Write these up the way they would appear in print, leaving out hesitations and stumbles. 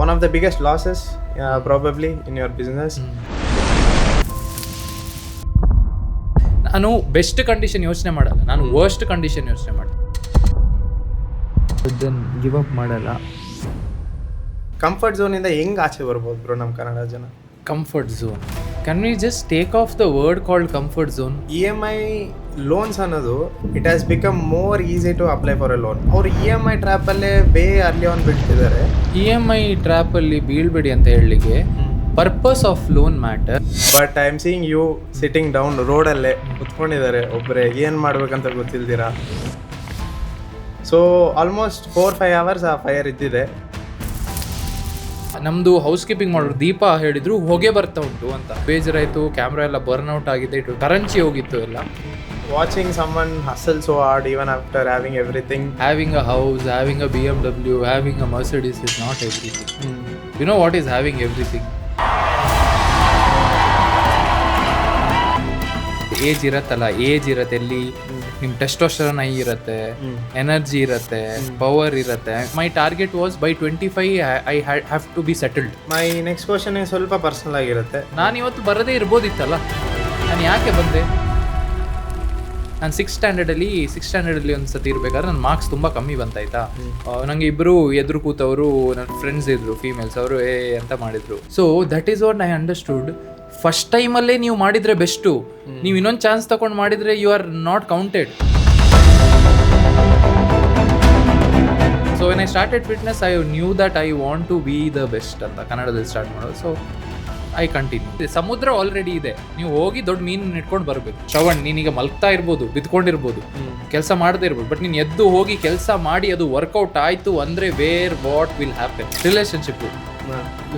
one of the biggest losses probably in your business? ನಾನು best condition ಯೋಚನೆ ಮಾಡಲ್ಲ, ನಾನು ವರ್ಸ್ಟ್ ಕಂಡೀಷನ್ ಯೋಚನೆ ಮಾಡ್ತೀನಿ. ಗಿವ್ ಅಪ್ ಮಾಡಲ್ಲ. ಕಂಫರ್ಟ್ ಝೋನಿಂದ ಹೆಂಗೆ ಆಚೆ ಬರ್ಬೋದು ಬ್ರೋ ನಮ್ಮ ಕನ್ನಡ ಜನ? Comfort zone, can we just take off the word called comfort zone? EMI loans ಅನ್ನೋದು it has become more easy to apply for a loan. ಅವ್ರು EMI ಟ್ರ್ಯಾಪಲ್ಲೇ ಅರ್ಲಿ ಆನ್ ಬಿಡ್ತಿದ್ದಾರೆ. EMI ಟ್ರ್ಯಾಪಲ್ಲಿ ಬೀಳ್ಬೇಡಿ ಅಂತ ಹೇಳಲಿಕ್ಕೆ purpose of loan matter. But I am seeing you sitting down ರೋಡಲ್ಲೇ ಕುತ್ಕೊಂಡಿದ್ದಾರೆ ಒಬ್ಬರೇ, ಏನು ಮಾಡ್ಬೇಕಂತ ಗೊತ್ತಿಲ್ದಿರಾ. ಸೊ ಆಲ್ಮೋಸ್ಟ್ 4-5 hours ಆ ಫೈರ್ ಇದ್ದಿದೆ. ನಮ್ಮದು ಹೌಸ್ ಕೀಪಿಂಗ್ ಮಾಡೋರು ದೀಪ ಹೇಳಿದ್ರು ಹೊಗೆ ಬರ್ತಾ ಉಂಟು ಅಂತ. ಬೇಜಾರಾಯಿತು, ಕ್ಯಾಮ್ರಾ ಎಲ್ಲ ಬರ್ನ್ಔಟ್ ಆಗಿದೆ, ಕರಂಚಿ ಹೋಗಿತ್ತು ಎಲ್ಲ. Watching someone hustle so hard even after having everything. Having a house, having a BMW, having a Mercedes is not everything. You know what is having everything? Age ಇರತ್ತಲ್ಲ, ಏಜ್ ಇರತ್ತೆ, ಎಲ್ಲಿ ನಿಮ್ಮ testosterone high ಇರುತ್ತೆ, energy ಇರುತ್ತೆ, power ಇರುತ್ತೆ. My target was by 25 I have to be settled. My next question ಸ್ವಲ್ಪ personal ಆಗಿರುತ್ತೆ. ನಾನು ಇವತ್ತು ಬರದೇ ಇರ್ಬೋದಿತ್ತಲ್ಲ, ನಾನು ಯಾಕೆ ಬಂದೆ? ನಾನು ಸಿಕ್ಸ್ ಸ್ಟ್ಯಾಂಡರ್ಡಲ್ಲಿ ಒಂದು ಸತಿ ಇರಬೇಕಾದ್ರೆ ನನ್ನ ಮಾರ್ಕ್ಸ್ ತುಂಬ ಕಮ್ಮಿ ಬಂತಾಯ್ತಾ. ನನಗೆ ಇಬ್ಬರು ಎದುರು ಕೂತವರು ನನ್ನ ಫ್ರೆಂಡ್ಸ್ ಇದ್ರು, ಫೀಮೇಲ್ಸ್. ಅವರು ಅಂತ ಮಾಡಿದ್ರು. So that is what I understood. First ಟೈಮಲ್ಲೇ ನೀವು ಮಾಡಿದರೆ ಬೆಸ್ಟು. ನೀವು ಇನ್ನೊಂದು ಚಾನ್ಸ್ ತಗೊಂಡು ಮಾಡಿದರೆ you are not counted. So when I started fitness I knew that I want to be the best ಅಂತ ಕನ್ನಡದಲ್ಲಿ ಸ್ಟಾರ್ಟ್ ಮಾಡೋದು. So I continue. ಸಮುದ್ರ ಆಲ್ರೆಡಿ ಇದೆ, ನೀವು ಹೋಗಿ ದೊಡ್ಡ ಮೀನು ಇಟ್ಕೊಂಡು ಬರಬೇಕು. ಶ್ರವಣ್, ನೀನೀಗ ಮಲ್ಗ್ತಾ ಇರ್ಬೋದು, ಬಿದ್ಕೊಂಡಿರ್ಬೋದು, ಕೆಲಸ ಮಾಡದೇ ಇರ್ಬೋದು, ಬಟ್ ನೀನು ಎದ್ದು ಹೋಗಿ ಕೆಲಸ ಮಾಡಿ ಅದು ವರ್ಕೌಟ್ ಆಯಿತು ಅಂದರೆ where what will happen? Relationship,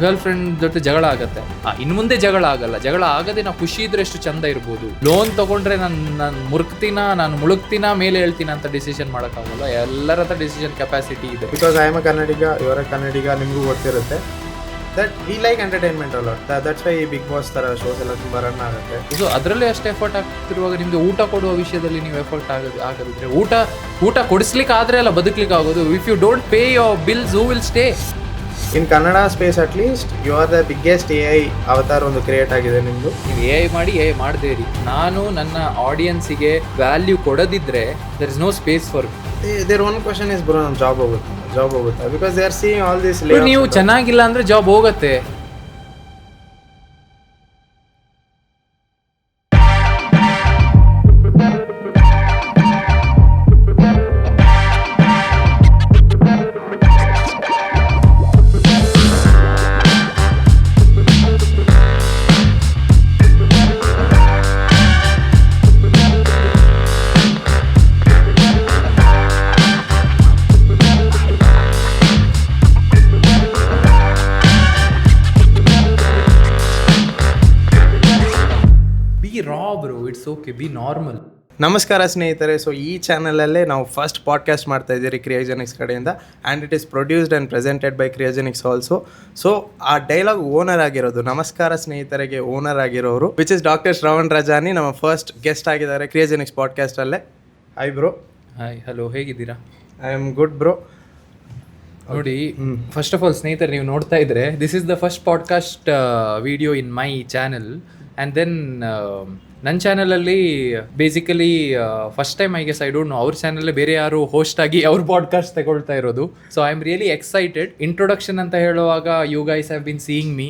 girl friend ಜೊತೆ ಜಗಳ ಆಗತ್ತೆ, ಇನ್ನು ಮುಂದೆ ಜಗಳ ಆಗಲ್ಲ. ಜಗಳ ಆಗದೆ ನಾವು ಖುಷಿ ಇದ್ರೆ ಎಷ್ಟು ಚಂದ ಇರ್ಬೋದು. ಲೋನ್ ತಗೊಂಡ್ರೆ ನಾನು ಮುಳುಗ್ತೀನ ಮೇಲೆ ಹೇಳ್ತೀನ ಅಂತ ಡಿಸಿಷನ್ ಮಾಡೋಕ್ಕಾಗಲ್ಲ. ಎಲ್ಲರ ಹತ್ರ ಡಿಸಿಷನ್ ಕೆಪಾಸಿಟಿ ಇದೆ. Because I am a Kannadiga, ಇವರ ಕನ್ನಡಿಗ, ನಿಮಗೂ ಗೊತ್ತಿರುತ್ತೆ ದಟ್ ವಿ ಲೈಕ್ ಎಂಟರ್ಟೈನ್ಮೆಂಟ್ ಅಲ್ಲ. ದಟ್ಸ್ ವೈ ಬಿಗ್ ಬಾಸ್ ಥರ ಶೋಸ್ ಎಲ್ಲ ತುಂಬ ರನ್ ಆಗುತ್ತೆ. ಸೊ ಅದರಲ್ಲೇ ಅಷ್ಟು ಎಫರ್ಟ್ ಆಗ್ತಿರುವಾಗ ನಿಮಗೆ ಊಟ ಕೊಡುವ ವಿಷಯದಲ್ಲಿ ನೀವು ಎಫರ್ಟ್ ಆಗದಿದ್ರೆ ಊಟ ಕೊಡಿಸ್ಲಿಕ್ಕೆ ಆದರೆ ಅಲ್ಲ ಬದುಕಲಿಕ್ಕೆ ಆಗೋದು. If you don't pay your bills who will stay? In Kannada space at least you are the biggest AI ಅವತಾರ ಒಂದು ಕ್ರಿಯೇಟ್ ಆಗಿದೆ ನಿಮ್ಮದು. ನೀವು AI ಮಾಡಿ AI ಮಾಡದೇ ಇರಿ. ನಾನು ನನ್ನ ಆಡಿಯನ್ಸಿಗೆ ವ್ಯಾಲ್ಯೂ ಕೊಡದಿದ್ರೆ there is no space for. There one question is bro, ನಮ್ಮ ಜಾಬ್ ಹೋಗುತ್ತೆ because they are seeing all this. ನೀವು ಚೆನ್ನಾಗಿಲ್ಲ ಅಂದ್ರೆ ಜಾಬ್ ಹೋಗುತ್ತೆ. It's okay, be normal. ನಮಸ್ಕಾರ ಸ್ನೇಹಿತರೆ. ಸೊ ಈ ಚಾನಲಲ್ಲೇ ನಾವು ಫಸ್ಟ್ ಪಾಡ್ಕಾಸ್ಟ್ ಮಾಡ್ತಾ ಇದ್ದೀರಿ ಕ್ರಿಯೋಜೆನಿಕ್ಸ್ ಕಡೆಯಿಂದ, and it is produced and presented by Cryogenics also. So ಆ ಡೈಲಾಗ್ ಓನರ್ ಆಗಿರೋದು, ನಮಸ್ಕಾರ ಸ್ನೇಹಿತರಿಗೆ ಓನರ್ ಆಗಿರೋರು, which is doctor Shravan Rajani, ನಮ್ಮ ಫಸ್ಟ್ ಗೆಸ್ಟ್ ಆಗಿದ್ದಾರೆ ಕ್ರಿಯೋಜೆನಿಕ್ಸ್ ಪಾಡ್ಕಾಸ್ಟಲ್ಲೇ. Hi bro. ಹಾಯ್, ಹಲೋ, ಹೇಗಿದ್ದೀರಾ? I am good bro. ನೋಡಿ, ಫಸ್ಟ್ ಆಫ್ ಆಲ್ ಸ್ನೇಹಿತರೆ, ನೀವು ನೋಡ್ತಾ ಇದ್ರೆ this is the first podcast video in my channel. And then ನನ್ನ ಚಾನಲಲ್ಲಿ basically first time I guess, I don't no, ಅವ್ರ ಚಾನಲ್ಲೇ ಬೇರೆ ಯಾರು ಹೋಸ್ಟ್ ಆಗಿ ಅವ್ರ ಪಾಡ್ಕಾಸ್ಟ್ ತಗೊಳ್ತಾ ಇರೋದು. So I am really excited. Introduction ಅಂತ ಹೇಳುವಾಗ you guys have been seeing me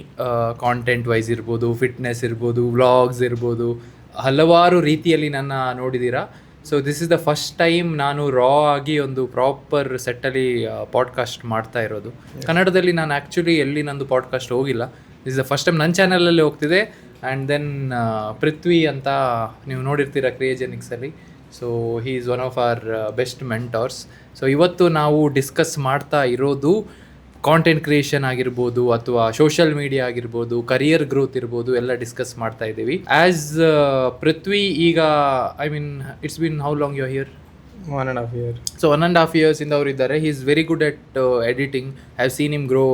content wise ಇರ್ಬೋದು, ಫಿಟ್ನೆಸ್ ಇರ್ಬೋದು, ವ್ಲಾಗ್ಸ್ ಇರ್ಬೋದು, ಹಲವಾರು ರೀತಿಯಲ್ಲಿ ನನ್ನ ನೋಡಿದ್ದೀರಾ. So this is the first time ನಾನು ರಾ ಆಗಿ ಒಂದು ಪ್ರಾಪರ್ ಸೆಟ್ಟಲ್ಲಿ ಪಾಡ್ಕಾಸ್ಟ್ ಮಾಡ್ತಾ ಇರೋದು. ಕನ್ನಡದಲ್ಲಿ ನಾನು ಆ್ಯಕ್ಚುಲಿ ಎಲ್ಲಿ ನಂದು ಪಾಡ್ಕಾಸ್ಟ್ ಹೋಗಿಲ್ಲ. This is the first time ನನ್ನ ಚಾನಲಲ್ಲಿ ಹೋಗ್ತಿದೆ. ಆ್ಯಂಡ್ ದೆನ್ ಪೃಥ್ವಿ ಅಂತ ನೀವು ನೋಡಿರ್ತೀರ ಕ್ರಿಯೋಜೆನಿಕ್ಸಲ್ಲಿ. So he is one of our best mentors. So ಇವತ್ತು ನಾವು ಡಿಸ್ಕಸ್ ಮಾಡ್ತಾ ಇರೋದು ಕಾಂಟೆಂಟ್ ಕ್ರಿಯೇಷನ್ ಆಗಿರ್ಬೋದು, ಅಥವಾ ಸೋಷಿಯಲ್ ಮೀಡಿಯಾ ಆಗಿರ್ಬೋದು, ಕರಿಯರ್ ಗ್ರೋತ್ ಇರ್ಬೋದು, ಎಲ್ಲ ಡಿಸ್ಕಸ್ ಮಾಡ್ತಾ ಇದ್ದೀವಿ. ಆ್ಯಸ್ ಪೃಥ್ವಿ ಈಗ, I mean, it's been how long you are here? 1.5 years. So 1.5 years ಇಂದ ಅವರು ಇದ್ದಾರೆ. He is very good at editing. I have seen him grow,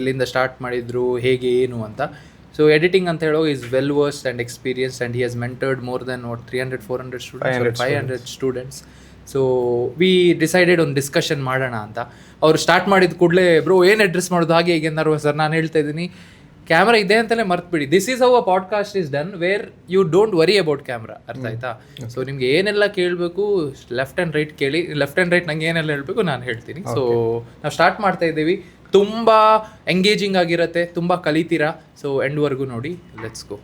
ಎಲ್ಲಿಂದ ಸ್ಟಾರ್ಟ್ ಮಾಡಿದ್ರು, ಹೇಗೆ ಏನು ಅಂತ. ಸೊ ಎಡಿಟಿಂಗ್ ಅಂತ ಹೇಳೋ is well versed and experience, and he has mentored more than 300-400 students, 500 students. So we decided ಒಂದು ಡಿಸ್ಕಷನ್ ಮಾಡೋಣ ಅಂತ. ಅವ್ರು ಸ್ಟಾರ್ಟ್ ಮಾಡಿದ ಕೂಡಲೇ ಬ್ರೋ ಏನು ಅಡ್ರೆಸ್ ಮಾಡೋದು ಹಾಗೆ ಹೀಗೆ ಏನಾರು ಸರ್ ನಾನು ಹೇಳ್ತಾ ಇದ್ದೀನಿ ಕ್ಯಾಮ್ರಾ ಇದೆ ಅಂತಲೇ ಮರ್ತ್ಬಿಡಿ. This is how a podcast is done where you don't worry about camera, ಅರ್ಥ ಆಯ್ತಾ? ಸೊ ನಿಮ್ಗೆ ಏನೆಲ್ಲ ಕೇಳಬೇಕು ಲೆಫ್ಟ್ ಆ್ಯಂಡ್ ರೈಟ್ ಕೇಳಿ, ಲೆಫ್ಟ್ ಆ್ಯಂಡ್ ರೈಟ್ ನಂಗೆ ಏನೆಲ್ಲ ಹೇಳಬೇಕು ನಾನು ಹೇಳ್ತೀನಿ. ಸೊ ನಾವು ಸ್ಟಾರ್ಟ್ ಮಾಡ್ತಾ ಇದ್ದೀವಿ, ತುಂಬ ಎಂಗೇಜಿಂಗ್ ಆಗಿರುತ್ತೆ, ತುಂಬ ಕಲಿತೀರಾ. ಸೊ ಎಂಡ್ವರೆಗೂ ನೋಡಿ, let's go.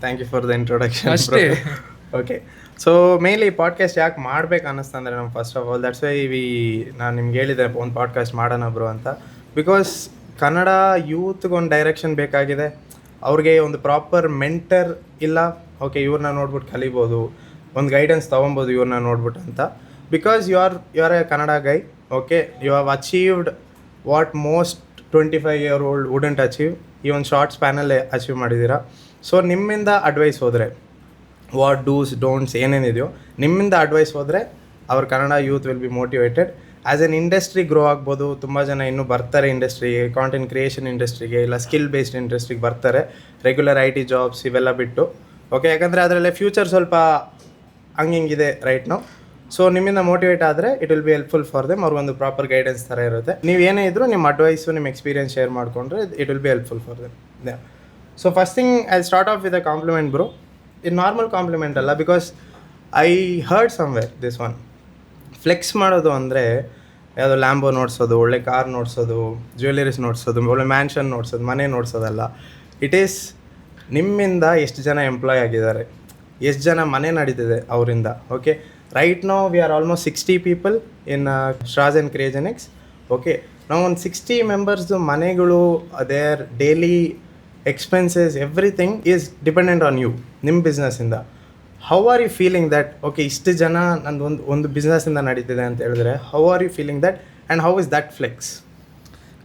Thank you for the introduction ಅಷ್ಟೇ. ಓಕೆ, ಸೊ ಮೇನ್ಲಿ ಪಾಡ್ಕಾಸ್ಟ್ ಯಾಕೆ ಮಾಡ್ಬೇಕು ಅನ್ನಿಸ್ತಂದ್ರೆ ನಮ್ಮ first of all that's why ನಾನು ನಿಮ್ಗೆ ಹೇಳಿದೆ ಒಂದು ಪಾಡ್ಕಾಸ್ಟ್ ಮಾಡೋಣ ಬ್ರೋ ಅಂತ. ಬಿಕಾಸ್ ಕನ್ನಡ ಯೂತ್ಗೆ ಒಂದು ಡೈರೆಕ್ಷನ್ ಬೇಕಾಗಿದೆ, ಅವ್ರಿಗೆ ಒಂದು ಪ್ರಾಪರ್ ಮೆಂಟರ್ ಇಲ್ಲ. ಓಕೆ, ಇವ್ರನ್ನ ನೋಡ್ಬಿಟ್ಟು ಕಲಿಬೋದು, ಒಂದು ಗೈಡೆನ್ಸ್ ತೊಗೊಬೋದು ಇವ್ರನ್ನ ನೋಡ್ಬಿಟ್ಟು ಅಂತ. Because you are a Kannada guy, okay, you have achieved what most 25-year-old wouldn't achieve. ಈ ಒಂದು ಶಾರ್ಟ್ ಸ್ಪ್ಯಾನಲ್ಲೇ ಅಚೀವ್ ಮಾಡಿದ್ದೀರಾ. ಸೊ ನಿಮ್ಮಿಂದ ಅಡ್ವೈಸ್ ಹೋದರೆ, ವಾಟ್ ಡೂಸ್ ಡೋಂಟ್ಸ್ ಏನೇನಿದೆಯೋ ನಿಮ್ಮಿಂದ ಅಡ್ವೈಸ್ ಹೋದರೆ ಅವ್ರ Kannada youth will be motivated. As an industry grow ಆಗ್ಬೋದು. ತುಂಬ ಜನ ಇನ್ನೂ ಬರ್ತಾರೆ ಇಂಡಸ್ಟ್ರಿಗೆ, ಕಾಂಟೆಂಟ್ ಕ್ರಿಯೇಷನ್ ಇಂಡಸ್ಟ್ರಿಗೆ, ಇಲ್ಲ ಸ್ಕಿಲ್ ಬೇಸ್ಡ್ ಇಂಡಸ್ಟ್ರಿಗೆ ಬರ್ತಾರೆ, ರೆಗ್ಯುಲರ್ IT ಜಾಬ್ಸ್ ಇವೆಲ್ಲ ಬಿಟ್ಟು. ಓಕೆ, ಯಾಕಂದರೆ ಅದರಲ್ಲೇ ಫ್ಯೂಚರ್ ಸ್ವಲ್ಪ ಹಂಗಿಂಗಿದೆ ರೈಟ್ ನಾವು. ಸೊ ನಿಮ್ಮಿಂದ ಮೋಟಿವೇಟ್ ಆದರೆ it will be helpful for them. ಅವ್ರಿಗೊಂದು ಪ್ರಾಪರ್ ಗೈಡೆನ್ಸ್ ಥರ ಇರುತ್ತೆ. ನೀವು ಏನೇ ಇದ್ದರೂ ನಿಮ್ಮ ಅಡ್ವೈಸು, ನಿಮ್ಮ ಎಕ್ಸ್ಪೀರಿಯನ್ಸ್ ಶೇರ್ ಮಾಡಿಕೊಂಡ್ರೆ it will be helpful for them. So first thing I start off with a compliment bro. ಇದು ನಾರ್ಮಲ್ ಕಾಂಪ್ಲಿಮೆಂಟ್ ಅಲ್ಲ, because I heard somewhere this one. Flex ಮಾಡೋದು ಅಂದರೆ ಯಾವುದೋ ಲ್ಯಾಂಬೋ ನೋಡ್ಸೋದು, ಒಳ್ಳೆ ಕಾರ್ ನೋಡ್ಸೋದು, ಜ್ಯುವೆಲರೀಸ್ ನೋಡ್ಸೋದು, ಒಳ್ಳೆ mansion ನೋಡ್ಸೋದು, ಮನೆ ನೋಡ್ಸೋದಲ್ಲ. It is ನಿಮ್ಮಿಂದ ಎಷ್ಟು ಜನ ಎಂಪ್ಲಾಯ್ ಆಗಿದ್ದಾರೆ, ಎಷ್ಟು ಜನ ಮನೆ ನಡೀತಿದೆ ಅವರಿಂದ. Okay, right now we are almost 60 people in Strauss and cryogenics. Okay, ನಾವು ಒಂದು 60 ಮೆಂಬರ್ಸ್ದು ಮನೆಗಳು, there daily expenses, everything is dependent on you, ನಿಮ್ಮ ಬಿಸ್ನೆಸ್ಸಿಂದ. How are you feeling that okay ಇಷ್ಟು ಜನ ನಂದು ಒಂದು ಬಿಸ್ನೆಸ್ಸಿಂದ ನಡೀತಿದೆ ಅಂತ ಹೇಳಿದ್ರೆ, how are you feeling that and how is that flex?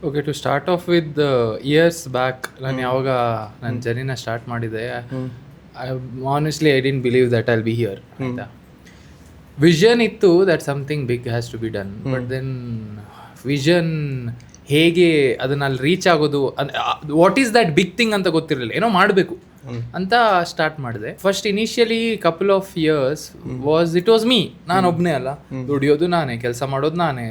Okay, to start off with years back ನಾನು ಯಾವಾಗ ನನ್ನ ಜರ್ನಿನ ಸ್ಟಾರ್ಟ್ ಮಾಡಿದೆ, honestly I didn't believe that I will be here, ಆಯಿತಾ? ವಿಷನ್ ಇತ್ತು that something big has to be done, but then vision ಹೇಗೆ ಅದನ್ನ ಅಲ್ಲಿ ರೀಚ್ ಆಗೋದು, what is that big thing ಅಂತ ಗೊತ್ತಿರಲಿಲ್ಲ. ಏನೋ ಮಾಡಬೇಕು ಅಂತ ಸ್ಟಾರ್ಟ್ ಮಾಡಿದೆ. First initially couple of years it was me, ನಾನು ಒಬ್ಬನೇ ಅಲ್ಲ, ದುಡಿಯೋದು ನಾನೇ, ಕೆಲಸ ಮಾಡೋದು ನಾನೇ,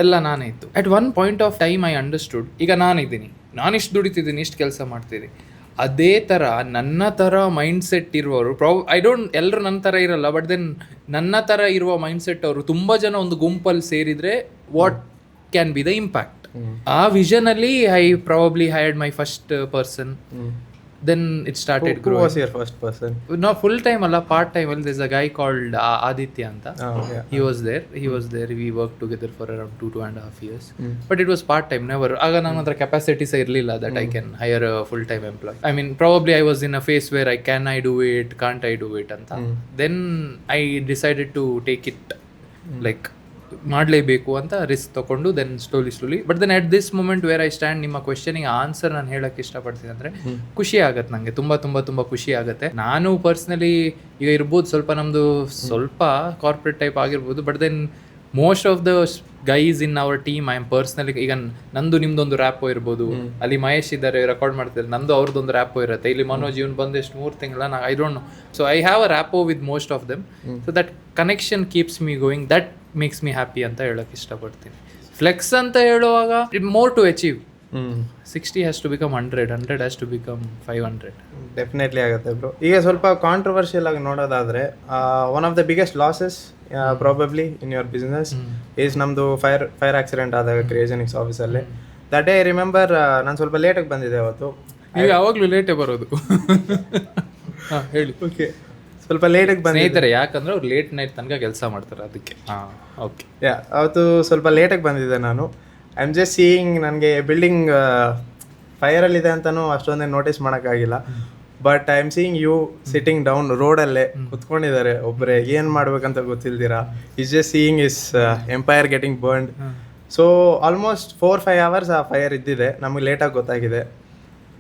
ಎಲ್ಲ ನಾನೇ ಇತ್ತು. At one point of time I understood, ಈಗ ನಾನಿದ್ದೀನಿ, ನಾನಿಷ್ಟು ದುಡಿತಿದ್ದೀನಿ, ಇಷ್ಟು ಕೆಲಸ ಮಾಡ್ತಿದ್ದೀನಿ. ಅದೇ ಥರ ನನ್ನ ಥರ ಮೈಂಡ್ ಸೆಟ್ ಇರುವವರು ಎಲ್ಲರೂ ನನ್ನ ಥರ ಇರಲ್ಲ, ಬಟ್ ದೆನ್ ನನ್ನ ಥರ ಇರುವ ಮೈಂಡ್ ಸೆಟ್ ಅವರು ತುಂಬ ಜನ ಒಂದು ಗುಂಪಲ್ಲಿ ಸೇರಿದರೆ what can be the impact. ಆ ವಿಷನಲ್ಲಿ I probably hired my first person. Then it started growing. Who was your first person? No, full time alla, part time. Well, there's a guy called Aditya anta. Oh, yeah. He was there. We worked together for around 2.5 years. But it was part time. Never aga ನನ್ನ ಹತ್ರ capacity sa irliಲ್ಲ that I can hire a full time employee. I mean, probably I was in a phase where can I do it, can't I do it anta. Then I decided to take it like ಮಾಡಲೇಬೇಕು ಅಂತ risk ತೊಗೊಂಡು then slowly but then at this moment where I stand, ನಿಮ್ಮ ಕ್ವೆಶ್ಚನಿಗೆ answer ನಾನು ಹೇಳಕ್ಕೆ ಇಷ್ಟಪಡ್ತೀನಿ ಅಂದರೆ, ಖುಷಿ ಆಗುತ್ತೆ ನನಗೆ, ತುಂಬ ಖುಷಿ ಆಗುತ್ತೆ. ನಾನು ಪರ್ಸ್ನಲಿ ಈಗ ಇರ್ಬೋದು ಸ್ವಲ್ಪ ಕಾರ್ಪೊರೇಟ್ ಟೈಪ್ ಆಗಿರ್ಬೋದು, but then most of the guys in our team I am personally, ಈಗ ನಂದು ನಿಮ್ದೊಂದು ರ್ಯಾಪೋ ಇರ್ಬೋದು, ಅಲ್ಲಿ ಮಹೇಶ್ ಇದ್ದಾರೆ ರೆಕಾರ್ಡ್ ಮಾಡ್ತಿದ್ದಾರೆ, ನಂದು ಅವ್ರದ್ದೊಂದು ರ್ಯಾಪೋ ಇರುತ್ತೆ, ಇಲ್ಲಿ ಮನೋಜ್ ಇವನು ಬಂದು ಎಷ್ಟು 3 ತಿಂಗಳ I don't know. So I have a rapport with most of them. So that connection keeps me going, that makes me happy ಅಂತ ಹೇಳೋಕೆ ಇಷ್ಟಪಡ್ತೀನಿ. ಫ್ಲೆಕ್ಸ್ ಅಂತ ಹೇಳುವಾಗ it more to achieve. 60 has to become 100 has to become 500. Definitely ಆಗುತ್ತೆ bro. ಈಗ ಸ್ವಲ್ಪ controversial ಆಗಿ ನೋಡೋದಾದರೆ, one of the biggest losses probably in your business is ನಮ್ಮದು ಫೈರ್ ಆಕ್ಸಿಡೆಂಟ್ ಆದಾಗ ಕ್ರಿಯೋಜೆನಿಕ್ಸ್ ಆಫೀಸಲ್ಲಿ. ದಟ್ ಡೇ ಐ ರಿಮೆಂಬರ್, ನಾನು ಸ್ವಲ್ಪ ಲೇಟಾಗಿ ಬಂದಿದ್ದೆ ಅವತ್ತು. ನೀವು ಯಾವಾಗಲೂ ಲೇಟೇ ಬರೋದು. ಹೇಳಿ. ಓಕೆ, ಸ್ವಲ್ಪ ಲೇಟಾಗಿ ಬಂದಿದ್ದಾರೆ, ಯಾಕಂದ್ರೆ ಅವ್ರು ಲೇಟ್ ನೈಟ್ ತನಕ ಕೆಲಸ ಮಾಡ್ತಾರೆ, ಅದಕ್ಕೆ. ಓಕೆ, ಅವತ್ತು ಸ್ವಲ್ಪ ಲೇಟಾಗಿ ಬಂದಿದ್ದೆ ನಾನು. ಐ ಆಮ್ ಜಸ್ಟ್ ಸೀಯಿಂಗ್, ನನಗೆ ಬಿಲ್ಡಿಂಗ್ ಫೈರಲ್ಲಿದೆ ಅಂತಲೂ ಅಷ್ಟೊಂದೇ ನೋಟಿಸ್ ಮಾಡೋಕ್ಕಾಗಿಲ್ಲ. But I am seeing you sitting down ರೋಡಲ್ಲೇ ಕುತ್ಕೊಂಡಿದ್ದಾರೆ ಒಬ್ಬರೇ, ಏನು ಮಾಡ್ಬೇಕಂತ ಗೊತ್ತಿಲ್ದಿರಾ. Is just seeing is empire getting burned. So almost 4-5 hours ಆ ಫೈರ್ ಇದ್ದಿದೆ, ನಮಗೆ ಲೇಟಾಗಿ ಗೊತ್ತಾಗಿದೆ.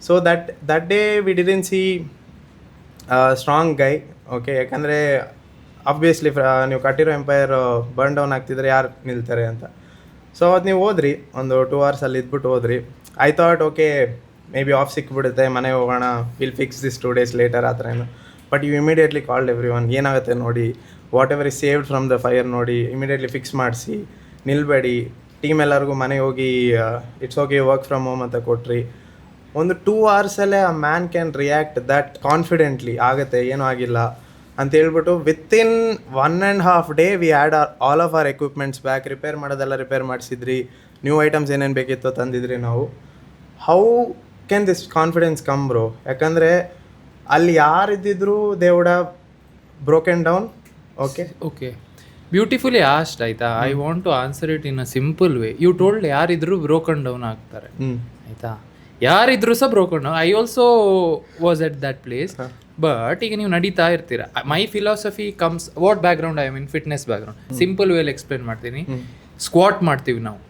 So that day we didn't see strong guy. Okay, ಯಾಕಂದರೆ ಆಬ್ವಿಯಸ್ಲಿ ನೀವು ಕಟ್ಟಿರೋ ಎಂಪೈರ್ ಬರ್ನ್ ಡೌನ್ ಆಗ್ತಿದ್ರೆ ಯಾರು ನಿಲ್ತಾರೆ ಅಂತ. ಸೊ ಅವತ್ತು ನೀವು ಹೋದ್ರಿ, ಒಂದು 2 hours ಅಲ್ಲಿ ಇದ್ಬಿಟ್ಟು ಹೋದ್ರಿ. I thought okay maybe off ಸಿಕ್ಬಿಡುತ್ತೆ, ಮನೆಗೆ ಹೋಗೋಣ, will fix this 2 days later ಆ ಥರ ಏನು. But you immediately called everyone, ಏನಾಗುತ್ತೆ ನೋಡಿ, whatever is saved from the fire ನೋಡಿ ಇಮಿಡಿಯೇಟ್ಲಿ ಫಿಕ್ಸ್ ಮಾಡಿಸಿ, ನಿಲ್ಬೇಡಿ, ಟೀಮ್ ಎಲ್ಲರಿಗೂ ಮನೆಗೆ ಹೋಗಿ it's okay work from home ಅಂತ ಕೊಟ್ರಿ. ಒಂದು 2 ಅವರ್ಸಲ್ಲೇ ಆ man can react that confidently, ಆಗುತ್ತೆ ಏನೂ ಆಗಿಲ್ಲ ಅಂತ ಹೇಳ್ಬಿಟ್ಟು within 1.5 day we had all of our equipments back. Repair ಮಾಡೋದೆಲ್ಲ ರಿಪೇರ್ ಮಾಡಿಸಿದ್ರಿ, ನ್ಯೂ ಐಟಮ್ಸ್ ಏನೇನು ಬೇಕಿತ್ತೋ ತಂದಿದ್ರಿ ನಾವು. How can this confidence come bro? ಯಾಕಂದರೆ ಅಲ್ಲಿ ಯಾರಿದ್ದಿದ್ರು they would have broken down. Okay beautifully asked ಆಯ್ತಾ. I want to answer it in a simple way. You told ಯಾರಿದ್ರು ಬ್ರೋಕನ್ ಡೌನ್ ಆಗ್ತಾರೆ ಆಯ್ತಾ, ಯಾರಿದ್ರು ಸಹ broken down. I also was at that place. But ಈಗ ನೀವು ನಡೀತಾ ಇರ್ತೀರ. My philosophy comes what background, I mean fitness background. Simple ವೇಲಿ ಎಕ್ಸ್ಪ್ಲೇನ್ ಮಾಡ್ತೀನಿ. ಸ್ಕ್ವಾಟ್ ಮಾಡ್ತೀವಿ ನಾವು,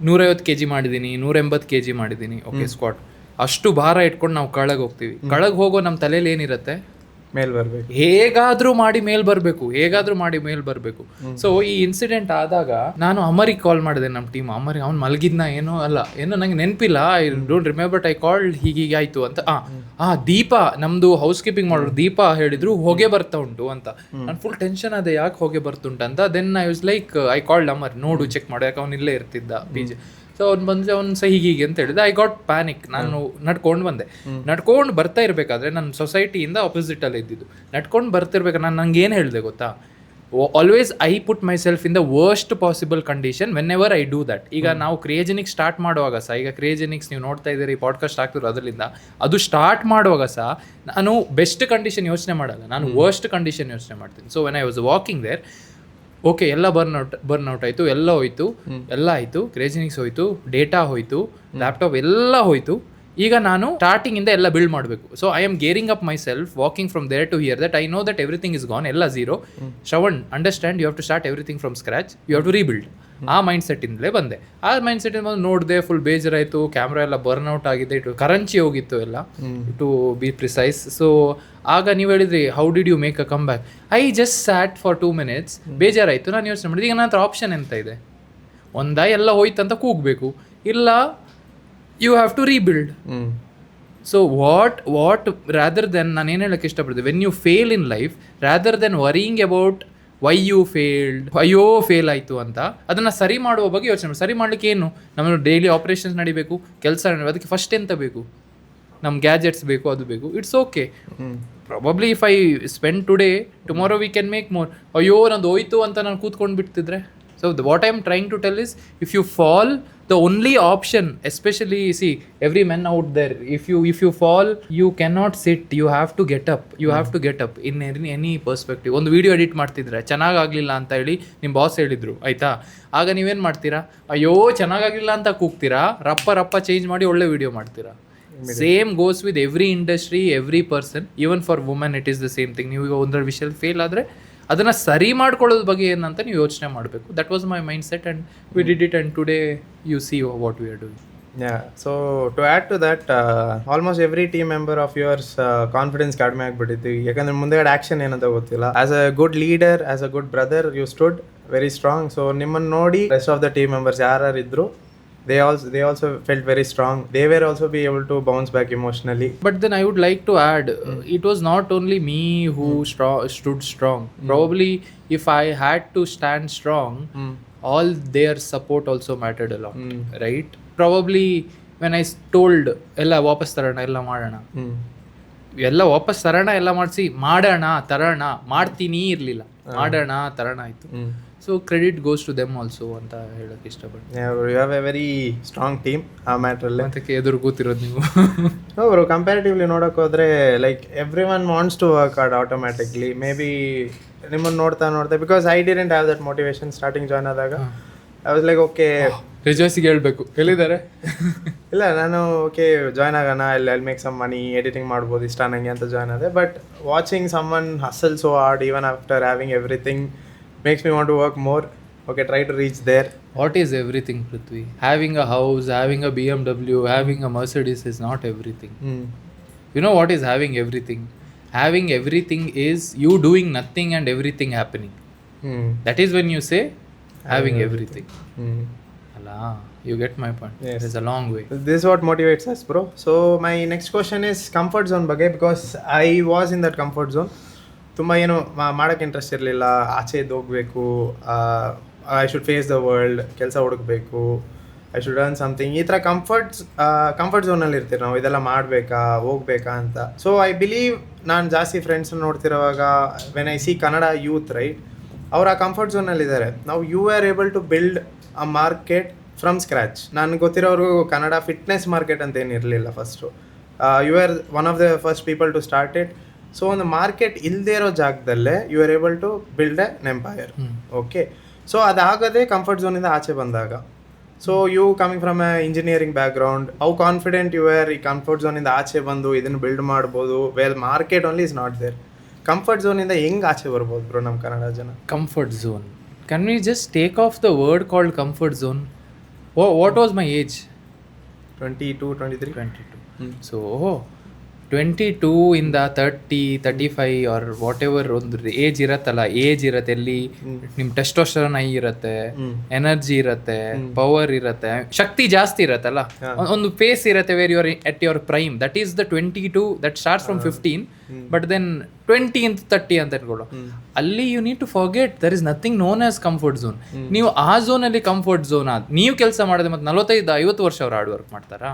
150 kg ಮಾಡಿದ್ದೀನಿ, 180 kg ಮಾಡಿದ್ದೀನಿ. ಓಕೆ, ಸ್ಕ್ವಾಟ್ ಅಷ್ಟು ಭಾರ ಇಟ್ಕೊಂಡು ನಾವು ಕೆಳಗೆ ಹೋಗ್ತೀವಿ. ಕೆಳಗೆ ಹೋಗೋ ನಮ್ಮ ತಲೆಯಲ್ಲಿ ಏನಿರುತ್ತೆ, ಮೇಲ್ ಬರಬೇಕು, ಹೇಗಾದ್ರೂ ಮಾಡಿ ಮೇಲ್ ಬರಬೇಕು. ಸೊ ಈ ಇನ್ಸಿಡೆಂಟ್ ಆದಾಗ ನಾನು ಅಮರಿಗೆ ಕಾಲ್ ಮಾಡಿದೆ, ನಮ್ಮ ಟೀಮ್ ಅಮರಿಗೆ. ಅವ್ನು ಮಲಗಿದ್ನ ಏನೋ ನಂಗೆ ನೆನಪಿಲ್ಲ, I don't remember. I called ಹೀಗೆ ಆಯ್ತು ಅಂತ. ದೀಪ, ನಮ್ದು ಹೌಸ್ ಕೀಪಿಂಗ್ ಮಾಡೋರು ದೀಪ ಹೇಳಿದ್ರು ಹೊಗೆ ಬರ್ತಾ ಉಂಟು ಅಂತ. ನಾನು ಫುಲ್ ಟೆನ್ಷನ್ ಅದೇ, ಯಾಕೆ ಹೊಗೆ ಬರ್ತುಂಟು ಅಂತ. Then I was like, I called Amar, ನೋಡು ಚೆಕ್ ಮಾಡು, ಯಾಕೆ ಅವ್ನು ಇಲ್ಲೇ ಇರ್ತಿದ್ದ PG. ಸೊ ಅವ್ನು ಬಂದರೆ ಅವ್ನು ಸಹ ಹೀಗೆ ಅಂತ ಹೇಳಿದೆ. I got panic. ನಾನು ನಡ್ಕೊಂಡು ಬರ್ತಾ ಇರಬೇಕಾದ್ರೆ ನನ್ನ ಸೊಸೈಟಿಯಿಂದ ಆಪೋಸಿಟಲ್ಲಿ ಇದ್ದಿದ್ದು. ನಡ್ಕೊಂಡು ಬರ್ತಿರ್ಬೇಕಾದ್ರೆ ನಂಗೆ ಏನು ಹೇಳಿದೆ ಗೊತ್ತಾ, always I put my self in the worst possible condition when ever I do that. ಈಗ ನಾವು ಕ್ರಿಯೋಜೆನಿಕ್ಸ್ ಸ್ಟಾರ್ಟ್ ಮಾಡುವಾಗ ಸಹ, ಈಗ ಕ್ರಿಯೋಜೆನಿಕ್ಸ್ ನೀವು ನೋಡ್ತಾ ಇದ್ದೀರಿ, ಪಾಡ್ಕಾಸ್ಟ್ ಆಗ್ತಿರೋ ಅದರಿಂದ, ಅದು ಸ್ಟಾರ್ಟ್ ಮಾಡುವಾಗ ಸಹ ನಾನು ಬೆಸ್ಟ್ ಕಂಡೀಷನ್ ಯೋಚನೆ ಮಾಡಲ್ಲ, ನಾನು ವರ್ಸ್ಟ್ ಕಂಡೀಷನ್ ಯೋಚನೆ ಮಾಡ್ತೀನಿ. So when I was walking there, okay ಎಲ್ಲ ಬರ್ನ್ಔಟ್ ಆಯಿತು, ಎಲ್ಲ ಆಯಿತು, ಕ್ರೇಜಿನಿಕ್ಸ್ ಹೋಯಿತು, ಡೇಟಾ ಹೋಯಿತು, ಲ್ಯಾಪ್ಟಾಪ್ ಎಲ್ಲ ಹೋಯಿತು. ಈಗ ನಾನು ಸ್ಟಾರ್ಟಿಂಗಿಂದ ಎಲ್ಲ ಬಿಲ್ಡ್ ಮಾಡಬೇಕು. So I am gearing up myself, walking from there to here, that I know that everything is gone, ಎಲ್ಲ zero. Shravan, understand, you have to start everything from scratch, you have to rebuild. ಆ mind ಸೆಟ್ಟಿಂದಲೇ ಬಂದೆ. ಆ mind ಸೆಟ್ಟಿಂದ ನೋಡಿದೆ, full ಬೇಜಾರಾಯಿತು, camera ಎಲ್ಲ burnout ಆಗಿದೆ, ಇಟ್ಟು ಕರಂಚಿ ಹೋಗಿತ್ತು ಎಲ್ಲ, ಟು ಬಿ ಪ್ರಿಸೈಸ್. ಸೊ ಆಗ ನೀವು ಹೇಳಿದ್ರಿ, how did you make a comeback? I just sat for 2 minutes. ಬೇಜಾರಾಯಿತು, ನಾನು ಯೋಚನೆ ಮಾಡಿದೆ, ಈಗ ನನ್ನ ಹತ್ರ ಆಪ್ಷನ್ ಎಂತ ಇದೆ? ಎಲ್ಲ ಹೋಯ್ತಂತ ಕೂಗಬೇಕು, ಇಲ್ಲ you have to rebuild. So what rather than, ನಾನು ಏನು ಹೇಳಕ್ಕೆ ಇಷ್ಟಪಡ್ತೀನಿ, when you fail in life, rather than worrying about why you failed, ಅಯ್ಯೋ ಫೇಲ್ ಆಯಿತು ಅಂತ, ಅದನ್ನು ಸರಿ ಮಾಡುವ ಬಗ್ಗೆ ಯೋಚನೆ ಮಾಡಿ. ಸರಿ ಮಾಡಲಿಕ್ಕೆ ಏನು, ನಮ್ಮನ್ನು ಡೈಲಿ ಆಪ್ರೇಷನ್ಸ್ ನಡಿಬೇಕು, ಕೆಲಸ ನಡೀಬೇಕು. ಅದಕ್ಕೆ ಫಸ್ಟ್ ಎಂತ ಬೇಕು, ನಮ್ಮ ಗ್ಯಾಜೆಟ್ಸ್ ಬೇಕು, ಅದು ಬೇಕು. It's okay, probably if I spend today, tomorrow we can make more. ಅಯ್ಯೋ ನಂದು ಹೋಯ್ತು ಅಂತ ನಾನು ಕೂತ್ಕೊಂಡು ಬಿಡ್ತಿದ್ರೆ. So what I am trying to tell is, if you fall, the only option, especially see every man out there, if you fall, you cannot sit, you have to get up in any perspective. ಒಂದು video edit ಮಾಡ್ತಿದ್ರೆ ಚೆನ್ನಾಗಾಗಲಿಲ್ಲ ಅಂತ ಹೇಳಿ ನಿಮ್ಮ boss ಹೇಳಿದ್ರು ಆಯ್ತಾ, ಆಗ ನೀವೇನು ಮಾಡ್ತೀರಾ, ಅಯ್ಯೋ ಚೆನ್ನಾಗಾಗಲಿಲ್ಲ ಅಂತ ಕೂಗ್ತೀರಾ, ರಪ್ಪ ಚೇಂಜ್ ಮಾಡಿ ಒಳ್ಳೆ ವಿಡಿಯೋ ಮಾಡ್ತೀರಾ. Same goes with every industry, every person, even for women it is the same thing. ನೀವು ಈಗ ಒಂದರ ವಿಷಯದಲ್ಲಿ ಫೇಲ್ ಆದರೆ ಅದನ್ನು ಸರಿ ಮಾಡ್ಕೊಳ್ಳೋದ್ರ ಬಗ್ಗೆ ಏನಂತ ನೀವು ಯೋಚನೆ ಮಾಡಬೇಕು. That was my mindset and we did it, and today you see what we are doing. So to add to that, almost every team member of yours confidence ಕಡಿಮೆ ಆಗಿಬಿಟ್ಟಿತ್ತು. ಯಾಕಂದರೆ ಮುಂದೆಗಡೆ ಆ್ಯಕ್ಷನ್ ಏನಂತ ಗೊತ್ತಿಲ್ಲ. As a good leader, as a good brother, you stood very strong. So ನಿಮ್ಮನ್ನು ನೋಡಿ rest of the team members ಯಾರಿದ್ರು, they also felt very strong. They were also be able to bounce back emotionally. But then I would like to add, it was not only me who stood strong. Probably if I had to stand strong, all their support also mattered a lot, right? Probably when I told ella ವಾಪಸ್ ತರೋಣ, ಎಲ್ಲ ಮಾಡೋಣ, ಎಲ್ಲ ವಾಪಸ್ ತರೋಣ, ಎಲ್ಲ ಮಾಡಿಸಿ ಮಾಡೋಣ, ತರೋಣ, ಮಾಡ್ತೀನಿ ಇರಲಿಲ್ಲ, ಮಾಡೋಣ, ತರೋಣ ಆಯಿತು. So credit goes to them also ಅಂತ ಹೇಳಕ್ಕೆ ಇಷ್ಟಪಡ್ತೀನಿ. You have a very strong team ಆ ಮ್ಯಾಟ್ರಲ್ಲಿ. ಅದಕ್ಕೆ ಎದುರು ಕೂತಿರೋದು ನೀವು. ಅವರು ಕಂಪ್ಯಾರಿಟಿವ್ಲಿ ನೋಡೋಕೆ ಹೋದರೆ, like every one wants to work hard automatically. May be ನಿಮ್ಮನ್ನು ನೋಡ್ತಾ because I didn't have that motivation starting join ಆದಾಗ. ಐ ವಾಸ್ ಲೈಕ್ ಓಕೆ, ರಿಜೋಯ್ಸಿಗೆ ಹೇಳ್ಬೇಕು, ಎಲ್ಲಿದ್ದಾರೆ? ಇಲ್ಲ, ನಾನು ಓಕೆ ಜಾಯ್ನ್ ಆಗೋಣ, ಅಲ್ಲಿ ಮೇಕ್ ಸಮ್ ಮನಿ, ಎಡಿಟಿಂಗ್ ಮಾಡ್ಬೋದು, ಇಷ್ಟ ನನಗೆ ಅಂತ ಜಾಯ್ನ್ ಆದೆ. But watching some one hustle so hard even after having everything makes me want to work more. Okay, try to reach there. What is everything, Prithvi? Having a house, having a BMW, having a Mercedes is not everything. You know what is having everything? Having everything is you doing nothing and everything happening. That is when you say having everything. Alla, you get my point. Yes. There's a long way. This is what motivates us, bro. So my next question is comfort zone bagay, because I was in that comfort zone. ತುಂಬ ಏನು ಮಾಡೋಕ್ಕೆ interest ಇರಲಿಲ್ಲ, ಆಚೆ ಹೋಗಬೇಕು, I should face the world, ಕೆಲಸ ಹುಡುಕ್ಬೇಕು, I should earn something, ಈ ಥರ ಕಂಫರ್ಟ್ ಝೋನಲ್ಲಿ ಇರ್ತೀವಿ ನಾವು, ಇದೆಲ್ಲ ಮಾಡಬೇಕಾ ಹೋಗ್ಬೇಕಾ ಅಂತ. ಸೊ ಐ ಬಿಲೀವ್ ನಾನು ಜಾಸ್ತಿ ಫ್ರೆಂಡ್ಸ್ ನೋಡ್ತಿರೋವಾಗ when I see Kannada youth right, ಅವ್ರು ಆ ಕಂಫರ್ಟ್ ಝೋನಲ್ಲಿದ್ದಾರೆ. ನಾವು you are able to build a market from scratch. ನನಗೆ ಗೊತ್ತಿರೋರು ಕನ್ನಡ ಫಿಟ್ನೆಸ್ ಮಾರ್ಕೆಟ್ ಅಂತ ಏನಿರಲಿಲ್ಲ first. You are one of the first people to start it. So ಒಂದು ಮಾರ್ಕೆಟ್ ಇಲ್ಲದೆ ಇರೋ ಜಾಗದಲ್ಲೇ you are able to build an empire. Okay, so ಅದಾಗದೇ comfort ಝೋನಿಂದ ಆಚೆ ಬಂದಾಗ. So you coming from a engineering background, how confident you are ಈ comfort ಝೋನಿಂದ ಆಚೆ ಬಂದು ಇದನ್ನು ಬಿಲ್ಡ್ ಮಾಡ್ಬೋದು, where market only is not there. Comfort ಝೋನಿಂದ ಹೆಂಗೆ ಆಚೆ ಬರ್ಬೋದು ಬ್ರೋ ನಮ್ಮ ಕನ್ನಡ ಜನ? Comfort zone, can we just take off the word called comfort zone? What was my age? 22, 23. 22. ಸೊ 22 ಇಂದ 30, 35 ಆರ್ ವಾಟ್ ಎವರ್ ಒಂದು ಏಜ್ ಇರತ್ತಲ್ಲ, ಏಜ್ ಇರತ್ತೆ, ಎಲ್ಲಿ ನಿಮ್ಮ ಟೆಸ್ಟೋಸ್ಟೆರಾನ್ ಹೈ ಇರತ್ತೆ, ಎನರ್ಜಿ ಇರತ್ತೆ, ಪವರ್ ಇರತ್ತೆ, ಶಕ್ತಿ ಜಾಸ್ತಿ ಇರತ್ತಲ್ಲ, ಒಂದು ಫೇಸ್ ಇರತ್ತೆ where you are at your prime. That is the 22 that starts from 15, but then 20 ಇಂದ 30 ಅಂತ ಇಟ್ಕೊಳ್ಳೋ. ಅಲ್ಲಿ you need to forget there is nothing known as comfort zone. ನೀವು ಆ ಝೋನಲ್ಲಿ ಕಂಫರ್ಟ್ ಝೋನ್ ನೀವು ಕೆಲಸ ಮಾಡಿದ್ರೆ ಮತ್ತೆ 45-50 ವರ್ಷ ಅವ್ರು ಹಾರ್ಡ್ ವರ್ಕ್ ಮಾಡ್ತಾರಾ?